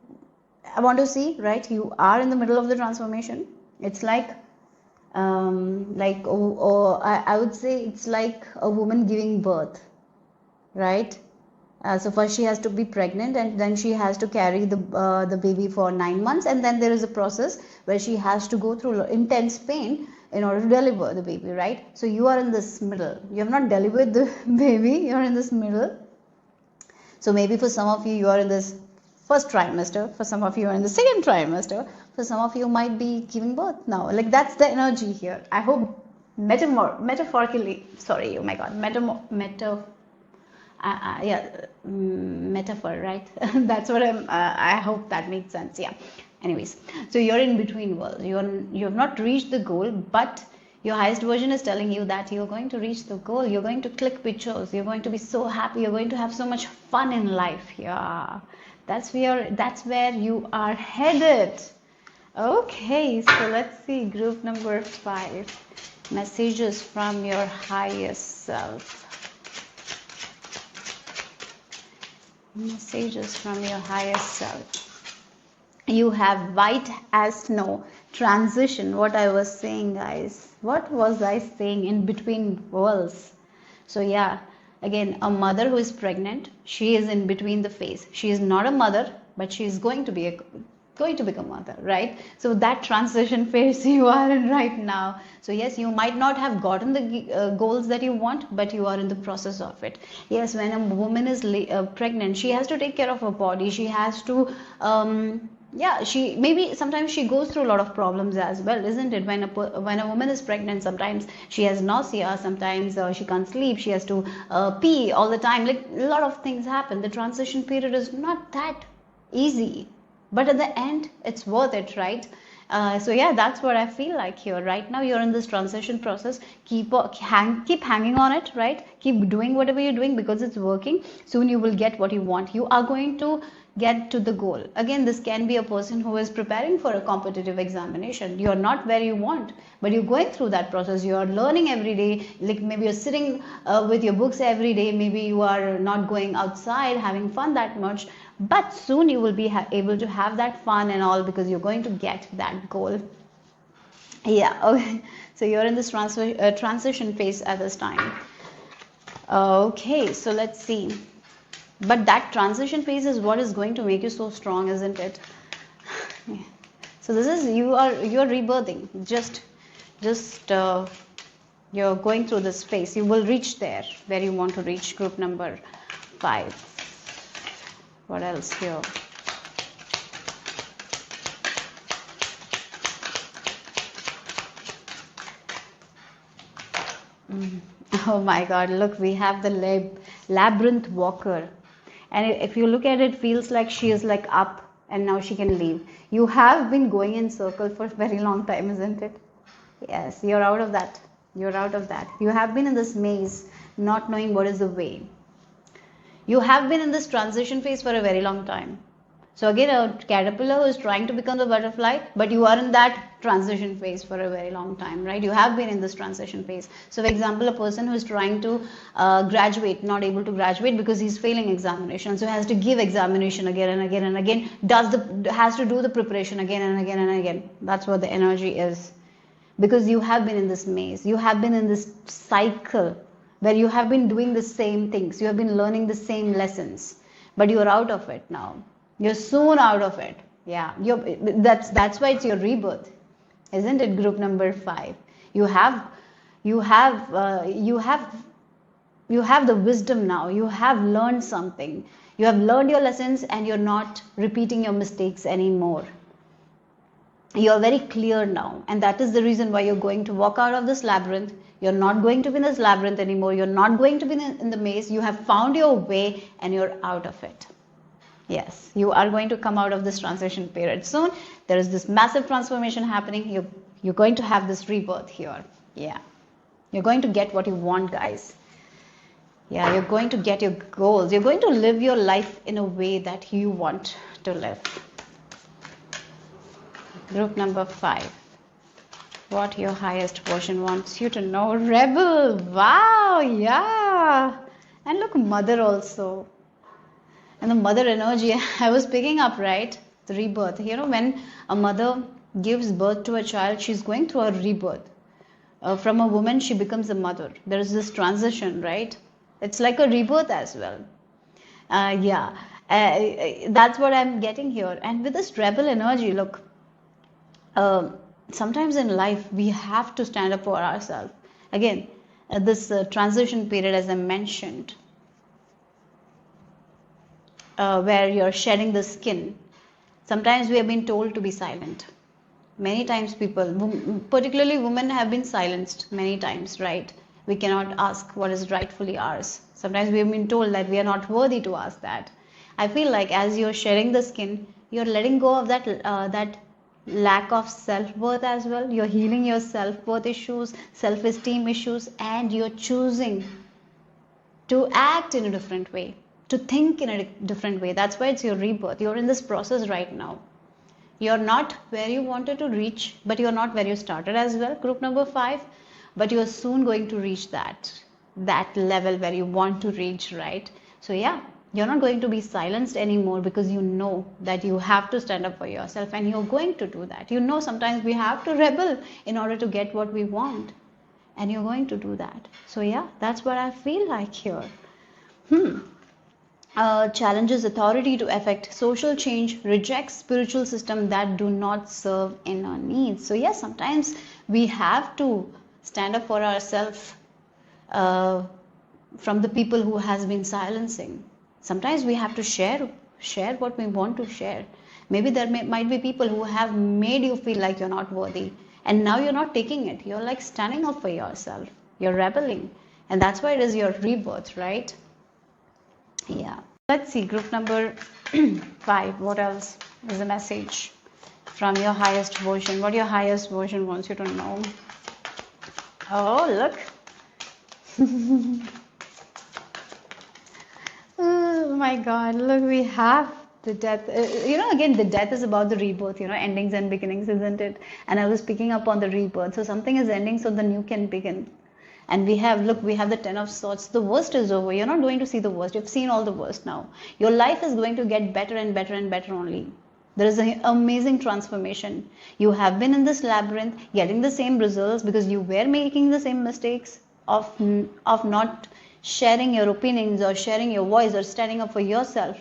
want to see, right? You are in the middle of the transformation. It's like I would say it's like a woman giving birth, right? So first she has to be pregnant, and then she has to carry the baby for 9 months, and then there is a process where she has to go through intense pain in order to deliver the baby, right? So you are in this middle. You have not delivered the baby, you're in this middle. So maybe for some of you, you are in this first trimester. For some of you, are in the second trimester. For some of you, might be giving birth now. Like that's the energy here. I hope metaphorically. Sorry, oh my God, metaphor, right? That's what I hope that makes sense. Yeah. Anyways, so you're in between worlds. You have not reached the goal, but your highest version is telling you that you're going to reach the goal. You're going to click pictures. You're going to be so happy. You're going to have so much fun in life. Yeah, that's where you are headed. Okay, so let's see group number 5. Messages from your highest self. Messages from your highest self. You have white as snow. Transition. What I was saying, guys. What was I saying? In between worlds. So yeah, again, a mother who is pregnant, she is in between the phase. She is not a mother, but she is going to become mother, right? So that transition phase you are in right now. So yes, you might not have gotten the goals that you want, but you are in the process of it. Yes, when a woman is pregnant, she has to take care of her body. She has to she maybe sometimes she goes through a lot of problems as well, isn't it? When a woman is pregnant, sometimes she has nausea, sometimes she can't sleep, she has to pee all the time. Like a lot of things happen. The transition period is not that easy, but at the end it's worth it, right? So yeah, that's what I feel like here. Right now you're in this transition process. Keep hanging on it, right? Keep doing whatever you're doing because it's working. Soon you will get what you want. You are going to get to the goal. Again, this can be a person who is preparing for a competitive examination. You're not where you want, but you're going through that process. You're learning every day. Like maybe you're sitting with your books every day. Maybe you are not going outside having fun that much, but soon you will be able to have that fun and all because you're going to get that goal. Yeah. Okay. So you're in this transition phase at this time. Okay, so let's see. But that transition phase is what is going to make you so strong, isn't it? Yeah. So this is you're rebirthing. Just you're going through this phase. You will reach there where you want to reach. Group number 5. What else here? Oh my God, look, we have the labyrinth walker. And if you look at it, feels like she is like up and now she can leave. You have been going in circle for a very long time, isn't it? Yes, you're out of that. You're out of that. You have been in this maze, not knowing what is the way. You have been in this transition phase for a very long time. So again, a caterpillar who is trying to become the butterfly, but you are in that transition phase for a very long time, right? You have been in this transition phase. So for example, a person who is trying to graduate, not able to graduate because he's failing examination, so has to give examination again and again and again, has to do the preparation again and again and again. That's what the energy is. Because you have been in this maze, you have been in this cycle where you have been doing the same things, you have been learning the same lessons, but you're out of it now. You're soon out of it. Yeah, that's why it's your rebirth, isn't it? Group number 5. You have the wisdom now. You have learned something. You have learned your lessons, and you're not repeating your mistakes anymore. You're very clear now, and that is the reason why you're going to walk out of this labyrinth. You're not going to be in this labyrinth anymore. You're not going to be in the maze. You have found your way, and you're out of it. Yes, you are going to come out of this transition period soon. There is this massive transformation happening. You're going to have this rebirth here. Yeah, you're going to get what you want, guys. Yeah, you're going to get your goals. You're going to live your life in a way that you want to live. Group number 5. What your highest version wants you to know. Rebel. Wow, yeah. And look, mother also. And the mother energy I was picking up, right? The rebirth. You know, when a mother gives birth to a child, she's going through a rebirth. From a woman, she becomes a mother. There is this transition, right? It's like a rebirth as well. That's what I'm getting here. And with this rebel energy, look, sometimes in life, we have to stand up for ourselves. Again, this transition period, as I mentioned, where you're shedding the skin, sometimes we have been told to be silent. Many times people, particularly women, have been silenced many times, right? We cannot ask what is rightfully ours. Sometimes we have been told that we are not worthy to ask that. I feel like as you're shedding the skin, you're letting go of that lack of self-worth as well. You're healing your self-worth issues, self-esteem issues, and you're choosing to act in a different way, to think in a different way. That's why it's your rebirth. You're in this process right now. You're not where you wanted to reach, but you're not where you started as well, group number 5, but you're soon going to reach that level where you want to reach, right? So yeah, you're not going to be silenced anymore, because you know that you have to stand up for yourself, and you're going to do that. You know, sometimes we have to rebel in order to get what we want, and you're going to do that. So yeah, that's what I feel like here. Challenges authority to effect social change, rejects spiritual system that do not serve inner needs. So yes, sometimes we have to stand up for ourselves from the people who has been silencing. Sometimes we have to share what we want to share. Maybe there might be people who have made you feel like you're not worthy, and now you're not taking it. You're like standing up for yourself. You're rebelling, and that's why it is your rebirth, right? Yeah. Let's see, group number 5. What else is a message from your highest version? What your highest version wants you to know? Oh, look. Oh my God, look, we have the death. Again, the death is about the rebirth, endings and beginnings, isn't it? And I was picking up on the rebirth. So something is ending so the new can begin. And we have the 10 of swords. The worst is over. You're not going to see the worst. You've seen all the worst now. Your life is going to get better and better and better only. There is an amazing transformation. You have been in this labyrinth, getting the same results because you were making the same mistakes of not sharing your opinions or sharing your voice or standing up for yourself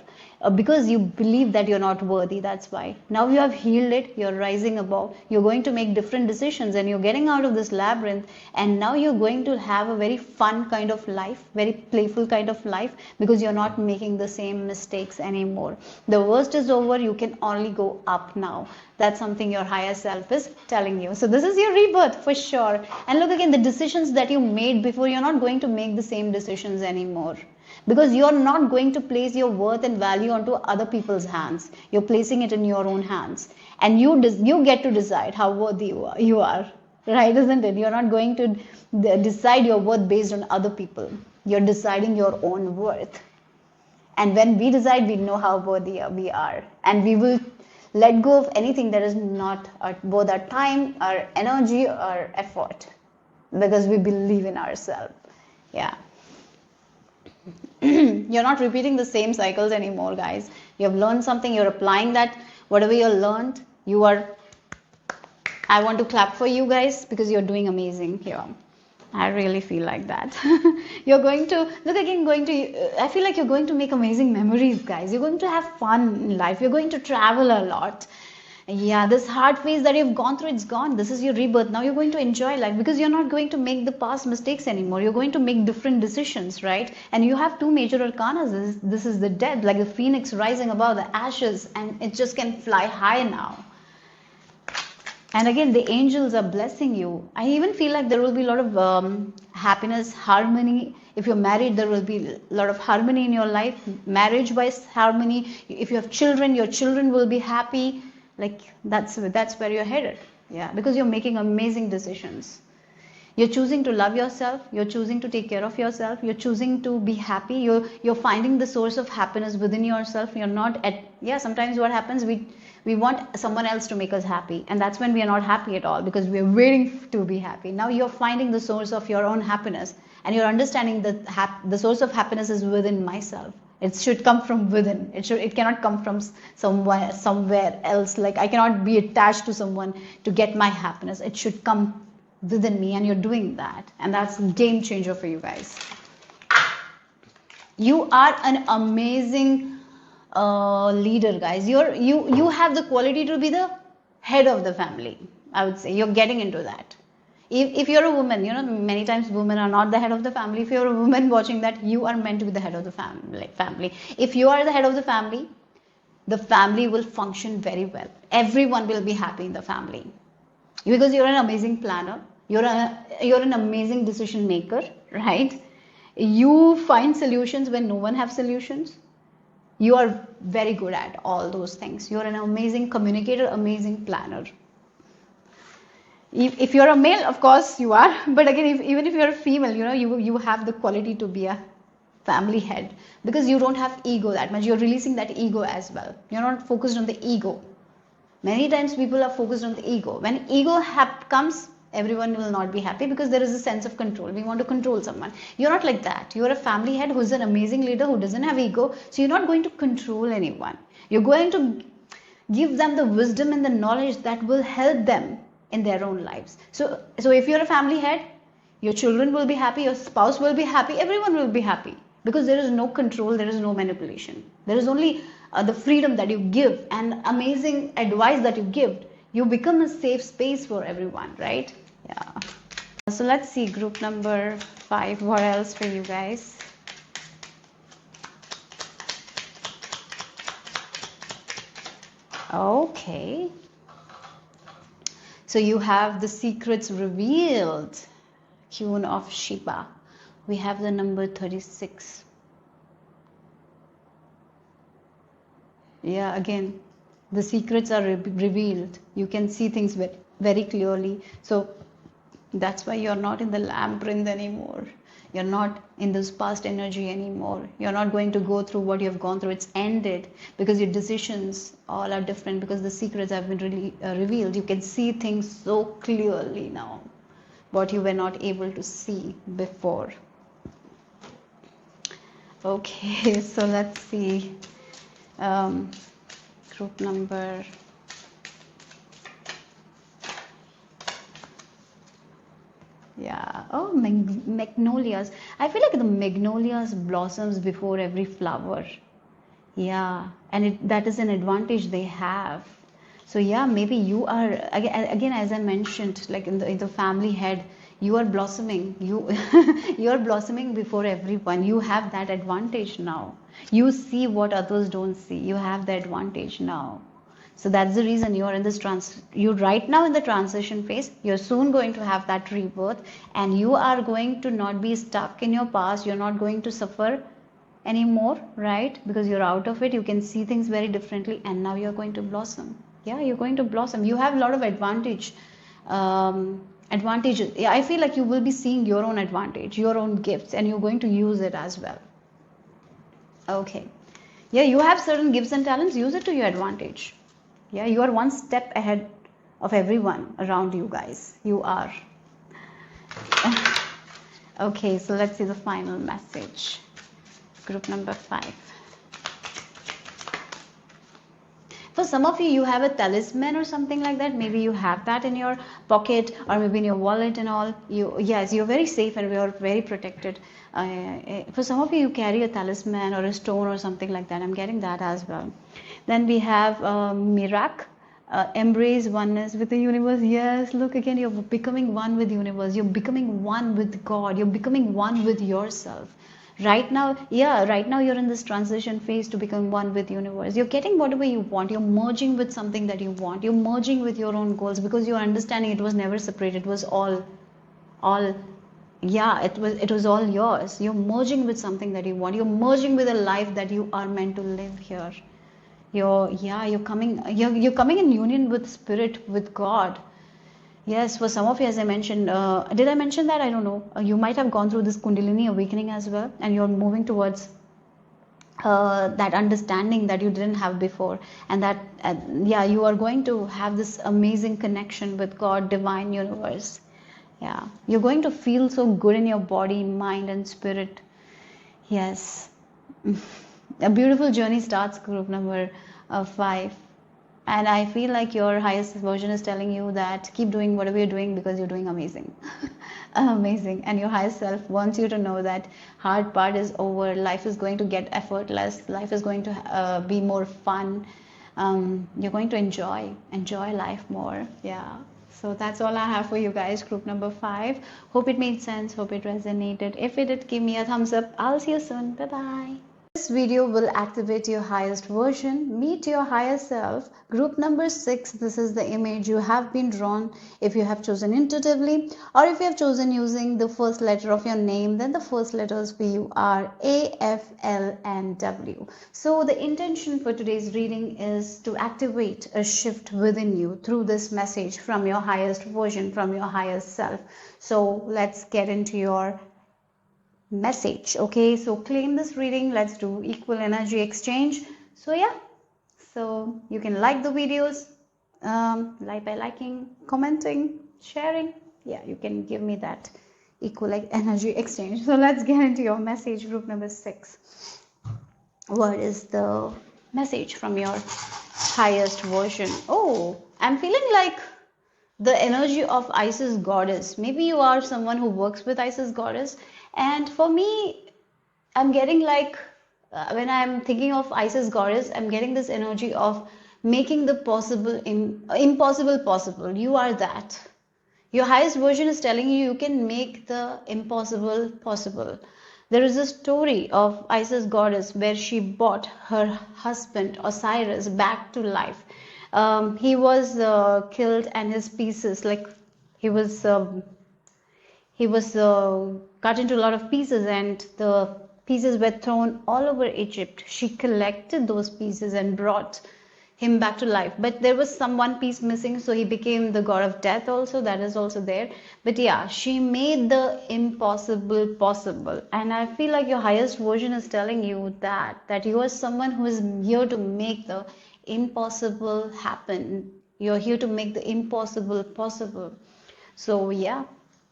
because you believe that you're not worthy. That's why. Now you have healed it, you're rising above, you're going to make different decisions, and you're getting out of this labyrinth, and now you're going to have a very fun kind of life, very playful kind of life, because you're not making the same mistakes anymore. The worst is over. You can only go up now. That's something your higher self is telling you. So this is your rebirth for sure. And look again, the decisions that you made before, you're not going to make the same decisions anymore. Because you're not going to place your worth and value onto other people's hands. You're placing it in your own hands. And you get to decide how worthy you are. Right, isn't it? You're not going to decide your worth based on other people. You're deciding your own worth. And when we decide, we know how worthy we are. And we will let go of anything that is not both our time, our energy, or effort. Because we believe in ourselves. Yeah. You're not repeating the same cycles anymore, guys. You have learned something. You're applying that. Whatever you learned, I want to clap for you guys because you're doing amazing here. I really feel like that. You're going to, I feel like you're going to make amazing memories, guys. You're going to have fun in life. You're going to travel a lot. Yeah, this hard phase that you've gone through, it's gone. This is your rebirth. Now you're going to enjoy life because you're not going to make the past mistakes anymore. You're going to make different decisions, right? And you have 2 major arcanas. This is the death, like a phoenix rising above the ashes, and it just can fly high now. And again, the angels are blessing you. I even feel like there will be a lot of happiness, harmony. If you're married, there will be a lot of harmony in your life. Marriage-wise harmony. If you have children, your children will be happy. Like that's where you're headed. Yeah, because you're making amazing decisions. You're choosing to love yourself. You're choosing to take care of yourself. You're choosing to be happy. You're finding the source of happiness within yourself. You're not sometimes what happens, we want someone else to make us happy, and that's when we are not happy at all because we're waiting to be happy. Now you're finding the source of your own happiness, and you're understanding that the source of happiness is within myself. It should come from within. It cannot come from somewhere else. Like I cannot be attached to someone to get my happiness. It should come within me, and you're doing that. And that's a game changer for you guys. You are an amazing leader, guys. You have the quality to be the head of the family. I would say you're getting into that. if you're a woman, many times women are not the head of the family. If you're a woman watching that, you are meant to be the head of the family. If you are the head of the family will function very well. Everyone will be happy in the family because you're an amazing planner. You're an amazing decision maker, right? You find solutions when no one has solutions. You are very good at all those things. You're an amazing communicator, amazing planner. If you're a male, of course you are, but again, even if you're a female, you have the quality to be a family head because you don't have ego that much. You're releasing that ego as well. You're not focused on the ego. Many times people are focused on the ego. When ego comes, everyone will not be happy because there is a sense of control. We want to control someone. You're not like that. You're a family head who's an amazing leader who doesn't have ego. So you're not going to control anyone. You're going to give them the wisdom and the knowledge that will help them in their own lives. So if you're a family head, your children will be happy, your spouse will be happy, everyone will be happy because there is no control, there is no manipulation. There is only the freedom that you give and amazing advice that you give. You become a safe space for everyone, right? Yeah. So let's see group number 5. What else for you guys? Okay. So you have the secrets revealed. Queen of Sheba. We have the number 36. Yeah, again, the secrets are revealed. You can see things very, very clearly. So that's why you're not in the labyrinth anymore. You're not in this past energy anymore. You're not going to go through what you've gone through. It's ended because your decisions all are different because the secrets have been really revealed. You can see things so clearly now, what you were not able to see before. Okay, so let's see. Group number. Yeah. Oh, magnolias. I feel like the magnolias blossoms before every flower. Yeah, and that is an advantage they have. So yeah, maybe you are again as I mentioned, like in the family head, you are blossoming. You are blossoming before everyone. You have that advantage now. You see what others don't see. You have the advantage now. So that's the reason you are in this you're right now in the transition phase. You're soon going to have that rebirth, and you are going to not be stuck in your past. You're not going to suffer anymore, right? Because you're out of it. You can see things very differently, and now you're going to blossom. Yeah, you're going to blossom. You have a lot of advantages. Yeah, I feel like you will be seeing your own advantage, your own gifts, and you're going to use it as well. Okay. Yeah, you have certain gifts and talents. Use it to your advantage. Yeah, you are one step ahead of everyone around you guys. You are. Okay, so let's see the final message. Group number 5. For some of you, you have a talisman or something like that. Maybe you have that in your pocket or maybe in your wallet and all. Yes, you're very safe and you're very protected. For some of you, you carry a talisman or a stone or something like that. I'm getting that as well. Then we have Mirak. Embrace oneness with the universe. Yes, look again, you're becoming one with the universe. You're becoming one with God. You're becoming one with yourself. Right now you're in this transition phase to become one with the universe. You're getting whatever you want. You're merging with something that you want. You're merging with your own goals because you're understanding it was never separate. It was all it was all yours. You're merging with something that you want. You're merging with a life that you are meant to live here. You're coming in union with spirit, with God. Yes, for some of you, as I mentioned, did I mention that? I don't know. You might have gone through this Kundalini awakening as well, and you're moving towards that understanding that you didn't have before, and that you are going to have this amazing connection with God, divine universe. Yeah, you're going to feel so good in your body, mind, and spirit. Yes, a beautiful journey starts. Group number 5. And I feel like your highest version is telling you that keep doing whatever you're doing because you're doing amazing. Amazing. And your highest self wants you to know that hard part is over. Life is going to get effortless. Life is going to be more fun. You're going to enjoy life more. Yeah. So that's all I have for you guys, group number 5. Hope it made sense. Hope it resonated. If it did, give me a thumbs up. I'll see you soon. Bye bye. This video will activate your highest version, meet your higher self. Group number 6, this is the image you have been drawn. If you have chosen intuitively, or if you have chosen using the first letter of your name, then the first letters for you are A, F, L and W. So the intention for today's reading is to activate a shift within you through this message from your highest version, from your highest self. So let's get into your message. Okay, so claim this reading. Let's do equal energy exchange. So yeah, so you can like the videos, like by liking, commenting, sharing. Yeah, you can give me that equal energy exchange. So let's get into your message, group number 6. What is the message from your highest version? Oh, I'm feeling like the energy of Isis goddess. Maybe you are someone who works with Isis goddess. And for me, I'm getting like, when I'm thinking of Isis goddess, I'm getting this energy of making the possible impossible possible. You are that. Your highest version is telling you you can make the impossible possible. There is a story of Isis goddess where she brought her husband Osiris back to life. He was killed and his pieces, like he was cut into a lot of pieces, and the pieces were thrown all over Egypt. She collected those pieces and brought him back to life, but there was some one piece missing, so he became the god of death also. That is also there. But yeah, she made the impossible possible, and I feel like your highest version is telling you that you are someone who is here to make the impossible happen. You're here to make the impossible possible. So yeah,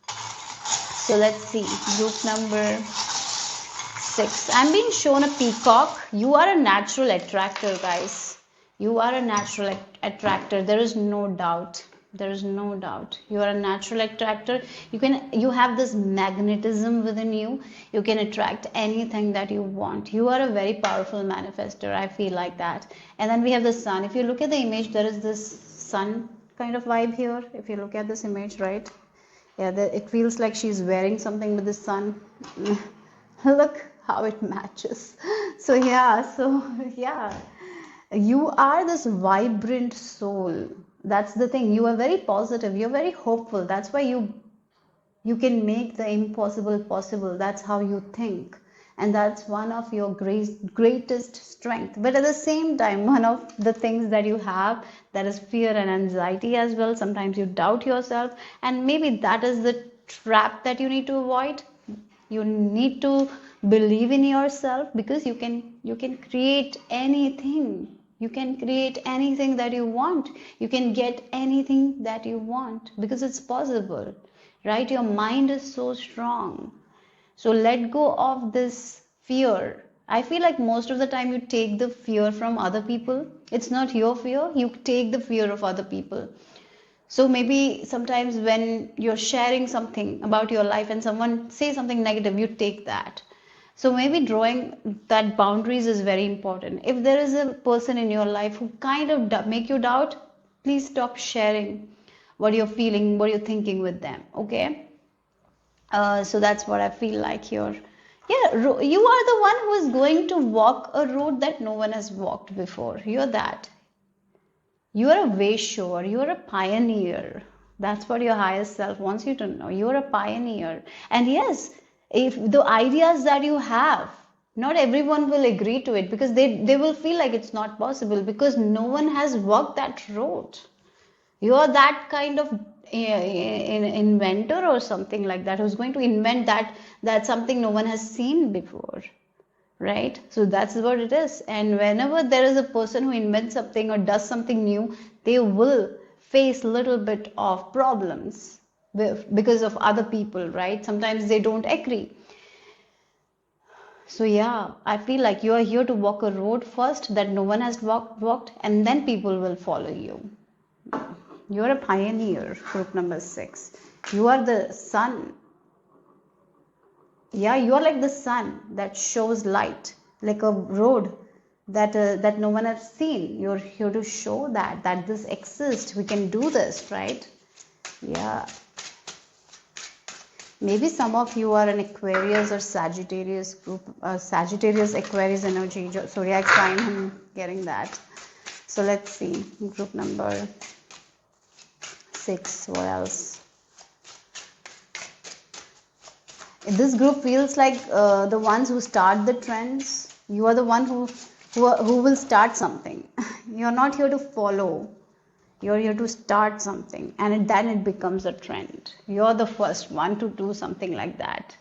so let's see, group number 6. I'm being shown a peacock. You are a natural attractor, guys. You are a natural attractor. There is no doubt. There is no doubt. You are a natural attractor. You have this magnetism within you. You can attract anything that you want. You are a very powerful manifester. I feel like that. And then we have the sun. If you look at the image, there is this sun kind of vibe here. If you look at this image, right? Yeah, it feels like she's wearing something with the sun. Look how it matches. So yeah, you are this vibrant soul. That's the thing. You are very positive. You're very hopeful. That's why you can make the impossible possible. That's how you think. And that's one of your greatest strength. But at the same time, one of the things that you have, that is fear and anxiety as well. Sometimes you doubt yourself, and maybe that is the trap that you need to avoid. You need to believe in yourself, because you can create anything. You can create anything that you want. You can get anything that you want, because it's possible, right? Your mind is so strong. So let go of this fear. I feel like most of the time you take the fear from other people. It's not your fear. You take the fear of other people. So maybe sometimes when you're sharing something about your life and someone says something negative, you take that. So maybe drawing that boundaries is very important. If there is a person in your life who kind of make you doubt, please stop sharing what you're feeling, what you're thinking with them. Okay? So that's what I feel like here. Yeah, you are the one who is going to walk a road that no one has walked before. You're that. You are a way shower. You are a pioneer. That's what your highest self wants you to know. You are a pioneer. And yes, if the ideas that you have, not everyone will agree to it, because they will feel like it's not possible, because no one has walked that road. You are that kind of inventor or something like that, who's going to invent that something no one has seen before, right? So that's what it is. And whenever there is a person who invents something or does something new, they will face a little bit of problems because of other people, right? Sometimes they don't agree. So yeah, I feel like you are here to walk a road first that no one has walked, and then people will follow you. You are a pioneer, group number 6. You are the sun. Yeah, you are like the sun that shows light, like a road that no one has seen. You're here to show that this exists. We can do this, right? Yeah. Maybe some of you are an Aquarius or Sagittarius group, Sagittarius Aquarius energy, zodiac sign. I'm getting that. So let's see, group number 6. What else? This group feels like the ones who start the trends. You are the one who will start something. You're not here to follow. You're here to start something, and then it becomes a trend. You're the first one to do something like that.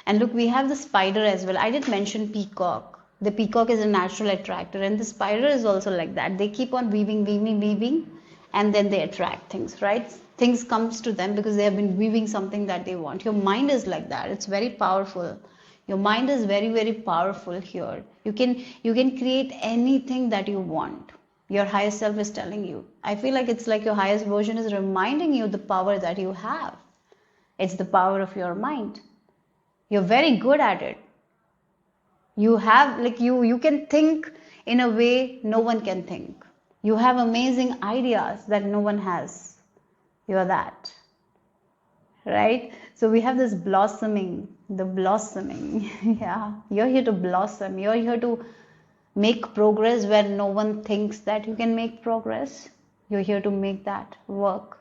And look, we have the spider as well. I did mention peacock. The peacock is a natural attractor, and the spider is also like that. They keep on weaving, and then they attract things, right? Things comes to them because they have been weaving something that they want. Your mind is like that. It's very powerful. Your mind is very, very powerful here. You can create anything that you want. Your highest self is telling you. I feel like it's like your highest version is reminding you the power that you have. It's the power of your mind. You're very good at it. You have, like, you can think in a way no one can think. You have amazing ideas that no one has. You're that. Right? So we have this blossoming, the blossoming. Yeah. You're here to blossom. You're here to make progress where no one thinks that you can make progress. You're here to make that work.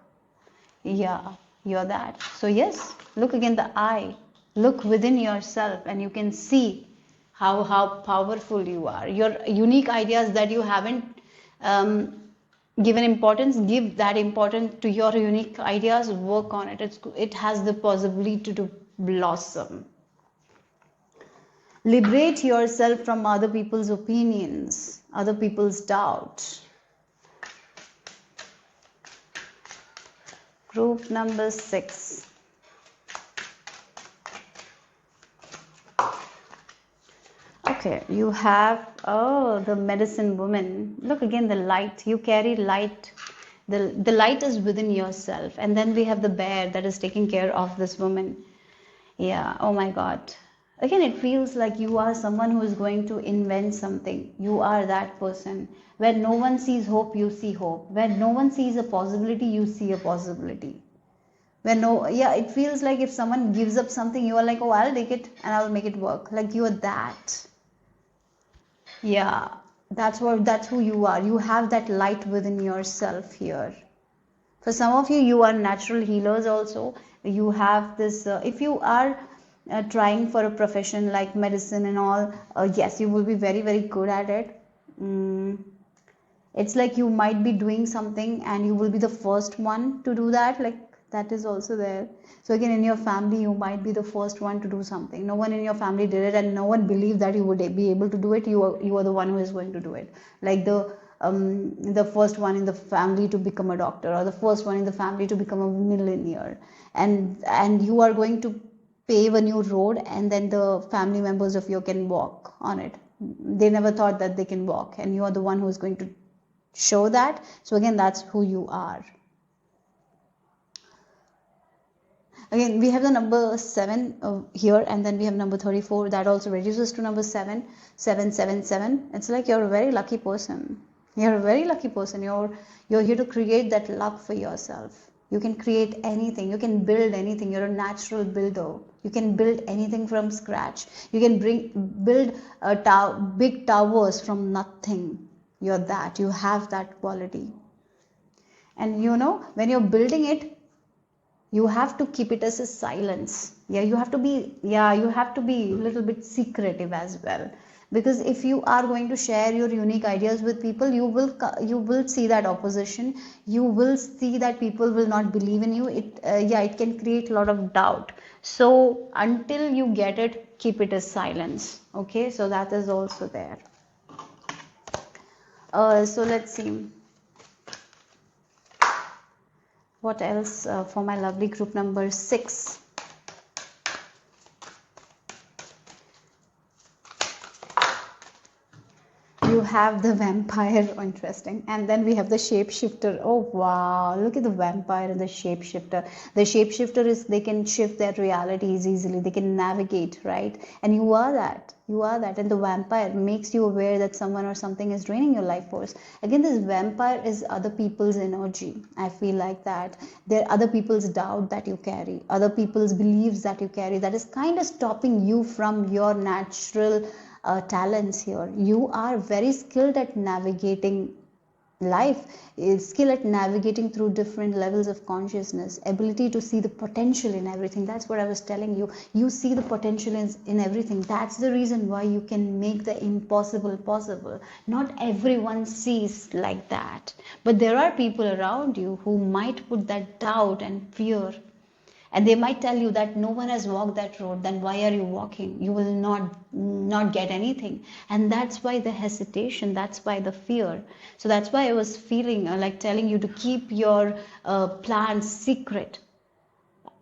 Yeah, you're that. So yes, look again the eye. Look within yourself and you can see how powerful you are. Your unique ideas that you haven't given importance, give that importance to your unique ideas, work on it. It has the possibility to blossom. Liberate yourself from other people's opinions, other people's doubt. Group number 6. Okay, you have, the medicine woman. Look again, the light. You carry light. The light is within yourself. And then we have the bear that is taking care of this woman. Yeah, oh my God. Again, it feels like you are someone who is going to invent something. You are that person. Where no one sees hope, you see hope. Where no one sees a possibility, you see a possibility. It feels like if someone gives up something, you are like, oh, I'll take it and I'll make it work. Like you are that. Yeah, that's who you are. You have that light within yourself here. For some of you, you are natural healers also. You have this, if you are trying for a profession like medicine and all, yes, you will be very, very good at it. It's like you might be doing something and you will be the first one to do that. Like that is also there. So again, in your family, you might be the first one to do something. No one in your family did it and no one believed that you would be able to do it. You are the one who is going to do it. Like the first one in the family to become a doctor, or the first one in the family to become a millionaire, and you are going to pave a new road, and then the family members of you can walk on it. They never thought that they can walk, and you are the one who is going to show that. So again, that's who you are. Again, we have the number 7 here, and then we have number 34. That also reduces to number 7, 777. It's like you're a very lucky person. You're a very lucky person. You're here to create that luck for yourself. You can create anything. You can build anything. You're a natural builder. You can build anything from scratch. You can build big towers from nothing. You're that. You have that quality. And when you're building it, you have to keep it as a silence. You have to be a little bit secretive as well. Because if you are going to share your unique ideas with people, you will see that opposition. You will see that people will not believe in you. It can create a lot of doubt. So until you get it, keep it as silence. Okay, so that is also there. So let's see. What else for my lovely group number 6? You have the vampire, interesting, and then we have the shapeshifter. Oh wow, look at the vampire and the shapeshifter. The shapeshifter is, they can shift their realities easily, they can navigate, right? And you are that. You are that. And the vampire makes you aware that someone or something is draining your life force. Again, this vampire is other people's energy. I feel like that. There are other people's doubt that you carry, other people's beliefs that you carry, that is kind of stopping you from your natural talents here. You are very skilled at navigating life, is skill at navigating through different levels of consciousness, ability to see the potential in everything. That's what I was telling you. You see the potential in everything. That's the reason why you can make the impossible possible. Not everyone sees like that, but there are people around you who might put that doubt and fear, and they might tell you that no one has walked that road, then why are you walking? You will not get anything. And that's why the hesitation, that's why the fear. So that's why I was feeling like telling you to keep your plans secret.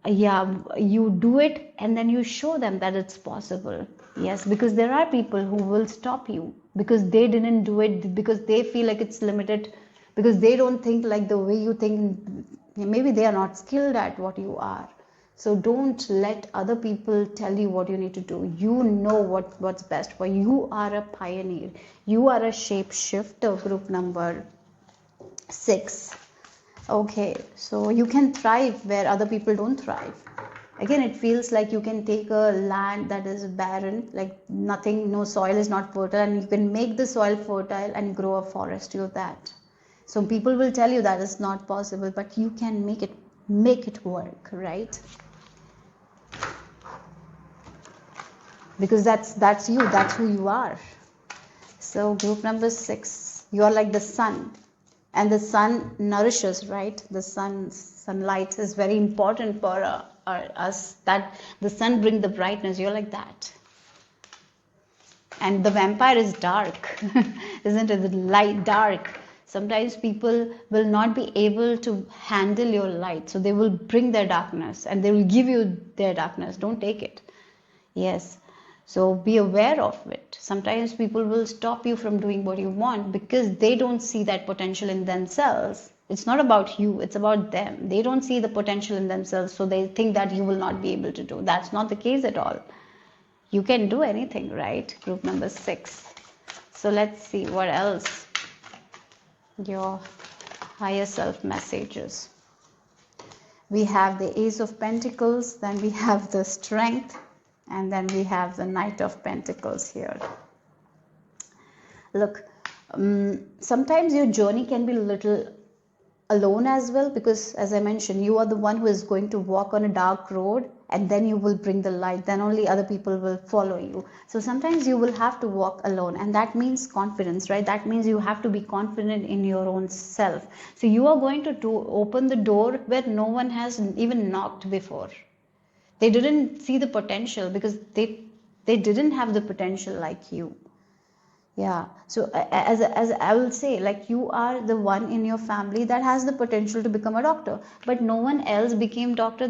Yeah, you do it and then you show them that it's possible. Yes, because there are people who will stop you because they didn't do it, because they feel like it's limited, because they don't think like the way you think. Maybe they are not skilled at what you are. So don't let other people tell you what you need to do. You know what's best for you. You are a pioneer. You are a shapeshifter, group number 6. Okay, so you can thrive where other people don't thrive. Again, it feels like you can take a land that is barren, like nothing, no soil is not fertile, and you can make the soil fertile and grow a forest to that. So people will tell you that is not possible, but you can make it work, right? Because that's you, that's who you are. So group number 6, you are like the sun, and the sun nourishes, right? The sunlight is very important for us, that the sun brings the brightness. You're like that. And the vampire is dark, isn't it? The light, dark. Sometimes people will not be able to handle your light, so they will bring their darkness and they will give you their darkness. Don't take it. Yes. So be aware of it. Sometimes people will stop you from doing what you want because they don't see that potential in themselves. It's not about you, it's about them. They don't see the potential in themselves, so they think that you will not be able to do. That's not the case at all. You can do anything, right? Group number 6. So let's see what else. Your higher self messages. We have the Ace of Pentacles, then we have the Strength, and then we have the Knight of Pentacles here. Look, sometimes your journey can be a little alone as well, because as I mentioned, you are the one who is going to walk on a dark road, and then you will bring the light, then only other people will follow you. So sometimes you will have to walk alone, and that means confidence, right? That means you have to be confident in your own self. So you are going to open the door where no one has even knocked before. They didn't see the potential because they didn't have the potential like you. Yeah, so as I will say, like, you are the one in your family that has the potential to become a doctor, but no one else became doctor.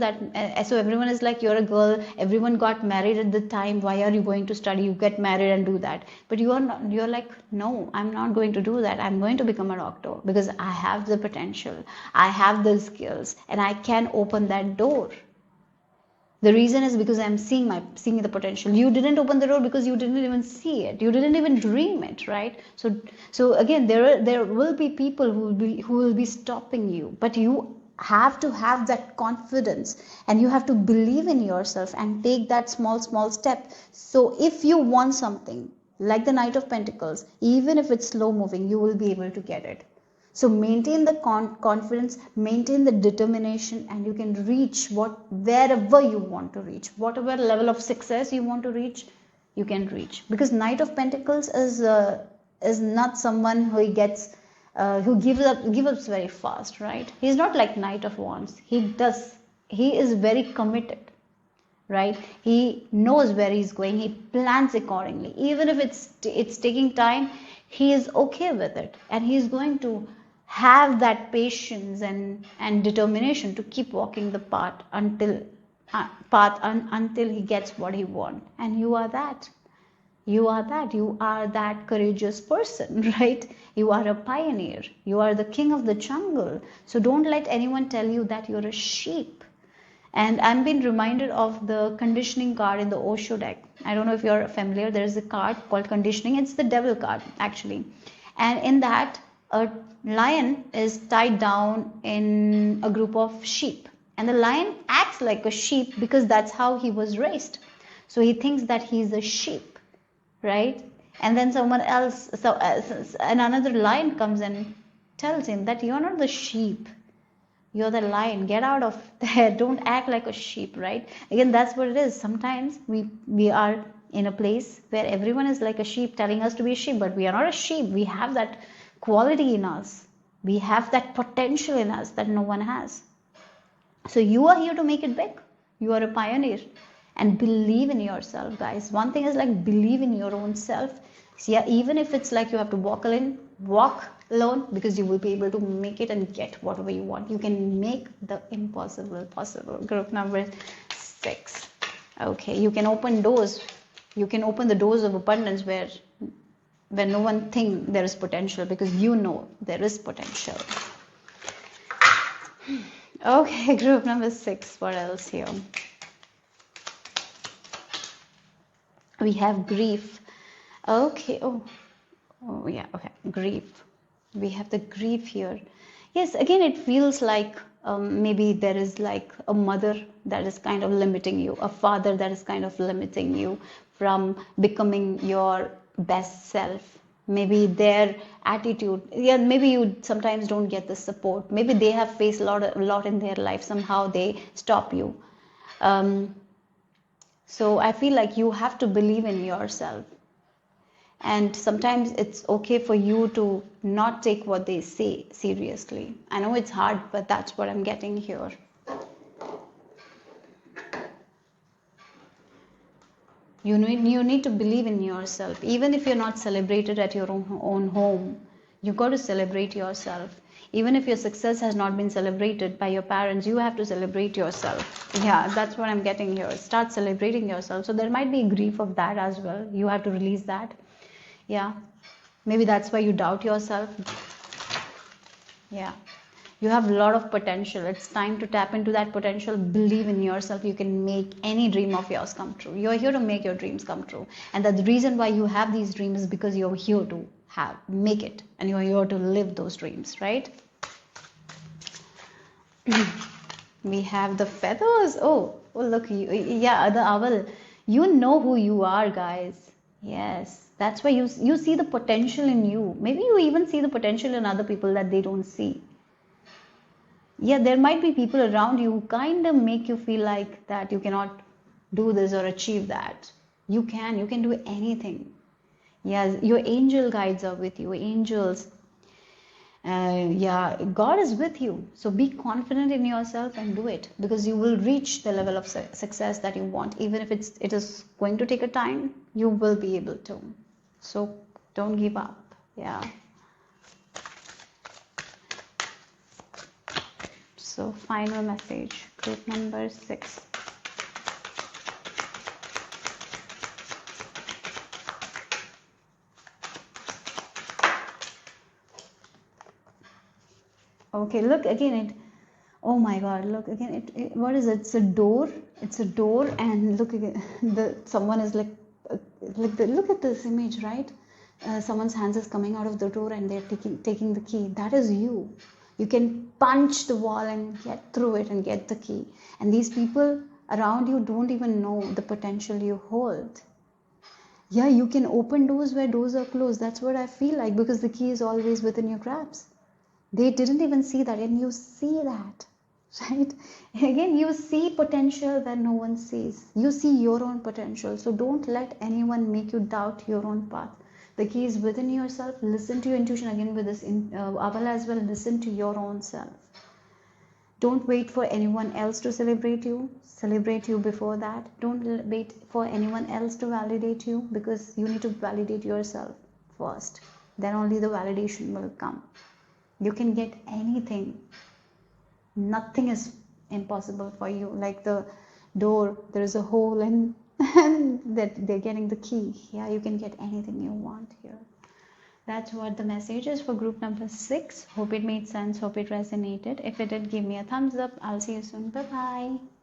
So everyone is like, you're a girl, everyone got married at the time, why are you going to study? You get married and do that. But you are not, you're like, no, I'm not going to do that. I'm going to become a doctor because I have the potential, I have the skills, and I can open that door. The reason is because I'm seeing the potential. You didn't open the door because you didn't even see it. You didn't even dream it, right? So again, there will be people who will be stopping you, but you have to have that confidence, and you have to believe in yourself and take that small step. So if you want something like the Knight of Pentacles, even if it's slow moving, you will be able to get it. So maintain the confidence, maintain the determination, and you can reach wherever you want to reach. Whatever level of success you want to reach, you can reach. Because Knight of Pentacles is not someone who gives up very fast, right? He's not like Knight of Wands. He is very committed, right? He knows where he's going. He plans accordingly. Even if it's taking time, he is okay with it, and he's going to have that patience and determination to keep walking the path until he gets what he wants. And you are that. You are that. You are that courageous person, right? You are a pioneer. You are the king of the jungle. So don't let anyone tell you that you're a sheep. And I'm being reminded of the conditioning card in the Osho deck. I don't know if you're familiar. There's a card called conditioning. It's the devil card, actually. And in that, a lion is tied down in a group of sheep. And the lion acts like a sheep because that's how he was raised. So he thinks that he's a sheep, right? And then someone else, and another lion comes and tells him that you're not the sheep. You're the lion. Get out of there. Don't act like a sheep, right? Again, that's what it is. Sometimes we are in a place where everyone is like a sheep telling us to be a sheep, but we are not a sheep. We have that quality in us. We have that potential in us that no one has. So you are here to make it big. You are a pioneer. And believe in yourself, guys. One thing is like believe in your own self. So yeah, even if it's like you have to walk alone, because you will be able to make it and get whatever you want. You can make the impossible possible. Group number 6. Okay, you can open doors. You can open the doors of abundance where no one thinks there is potential, because you know there is potential. Okay, group number 6. What else here? We have grief. Okay. Oh yeah. Okay. Grief. We have the grief here. Yes. Again, it feels like maybe there is like a mother that is kind of limiting you, a father that is kind of limiting you from becoming your best self. Maybe their attitude. Yeah. Maybe you sometimes don't get the support. Maybe they have faced a lot in their life. Somehow they stop you. So I feel like you have to believe in yourself. And sometimes it's okay for you to not take what they say seriously. I know it's hard, but that's what I'm getting here. You need to believe in yourself. Even if you're not celebrated at your own home, you got to celebrate yourself. Even if your success has not been celebrated by your parents, you have to celebrate yourself. Yeah, that's what I'm getting here. Start celebrating yourself. So there might be grief of that as well. You have to release that. Yeah. Maybe that's why you doubt yourself. Yeah. You have a lot of potential. It's time to tap into that potential. Believe in yourself. You can make any dream of yours come true. You're here to make your dreams come true. And the reason why you have these dreams is because you're here to make it. And you're here to live those dreams, right? We have the feathers. Oh look, yeah, the owl. You know who you are, guys. Yes, that's why you see the potential in you. Maybe you even see the potential in other people that they don't see. Yeah, there might be people around you who kind of make you feel like that you cannot do this or achieve that. You can do anything. Yes, your angel guides are with you. Angels. Yeah, God is with you. So be confident in yourself and do it, because you will reach the level of success that you want. Even if it is going to take a time, you will be able to. So don't give up. Yeah. So final message, group number 6. Okay, look again. Oh my God! Look again. What is it? It's a door. It's a door, and look again. Someone is like look at this image, right? Someone's hands is coming out of the door, and they're taking the key. That is you. You can punch the wall and get through it and get the key. And these people around you don't even know the potential you hold. Yeah, you can open doors where doors are closed. That's what I feel like, because the key is always within your grasp. They didn't even see that, and you see that, right? Again, you see potential that no one sees. You see your own potential. So don't let anyone make you doubt your own path. The key is within yourself. Listen to your intuition. Again, with this owl as well, listen to your own self. Don't wait for anyone else to celebrate you. Celebrate you before that. Don't wait for anyone else to validate you, because you need to validate yourself first. Then only the validation will come. You can get anything. Nothing is impossible for you. Like the door, there is a hole and that they're getting the key. Yeah, you can get anything you want here. That's what the message is for group number 6. Hope it made sense. Hope it resonated. If it did, give me a thumbs up. I'll see you soon. Bye bye.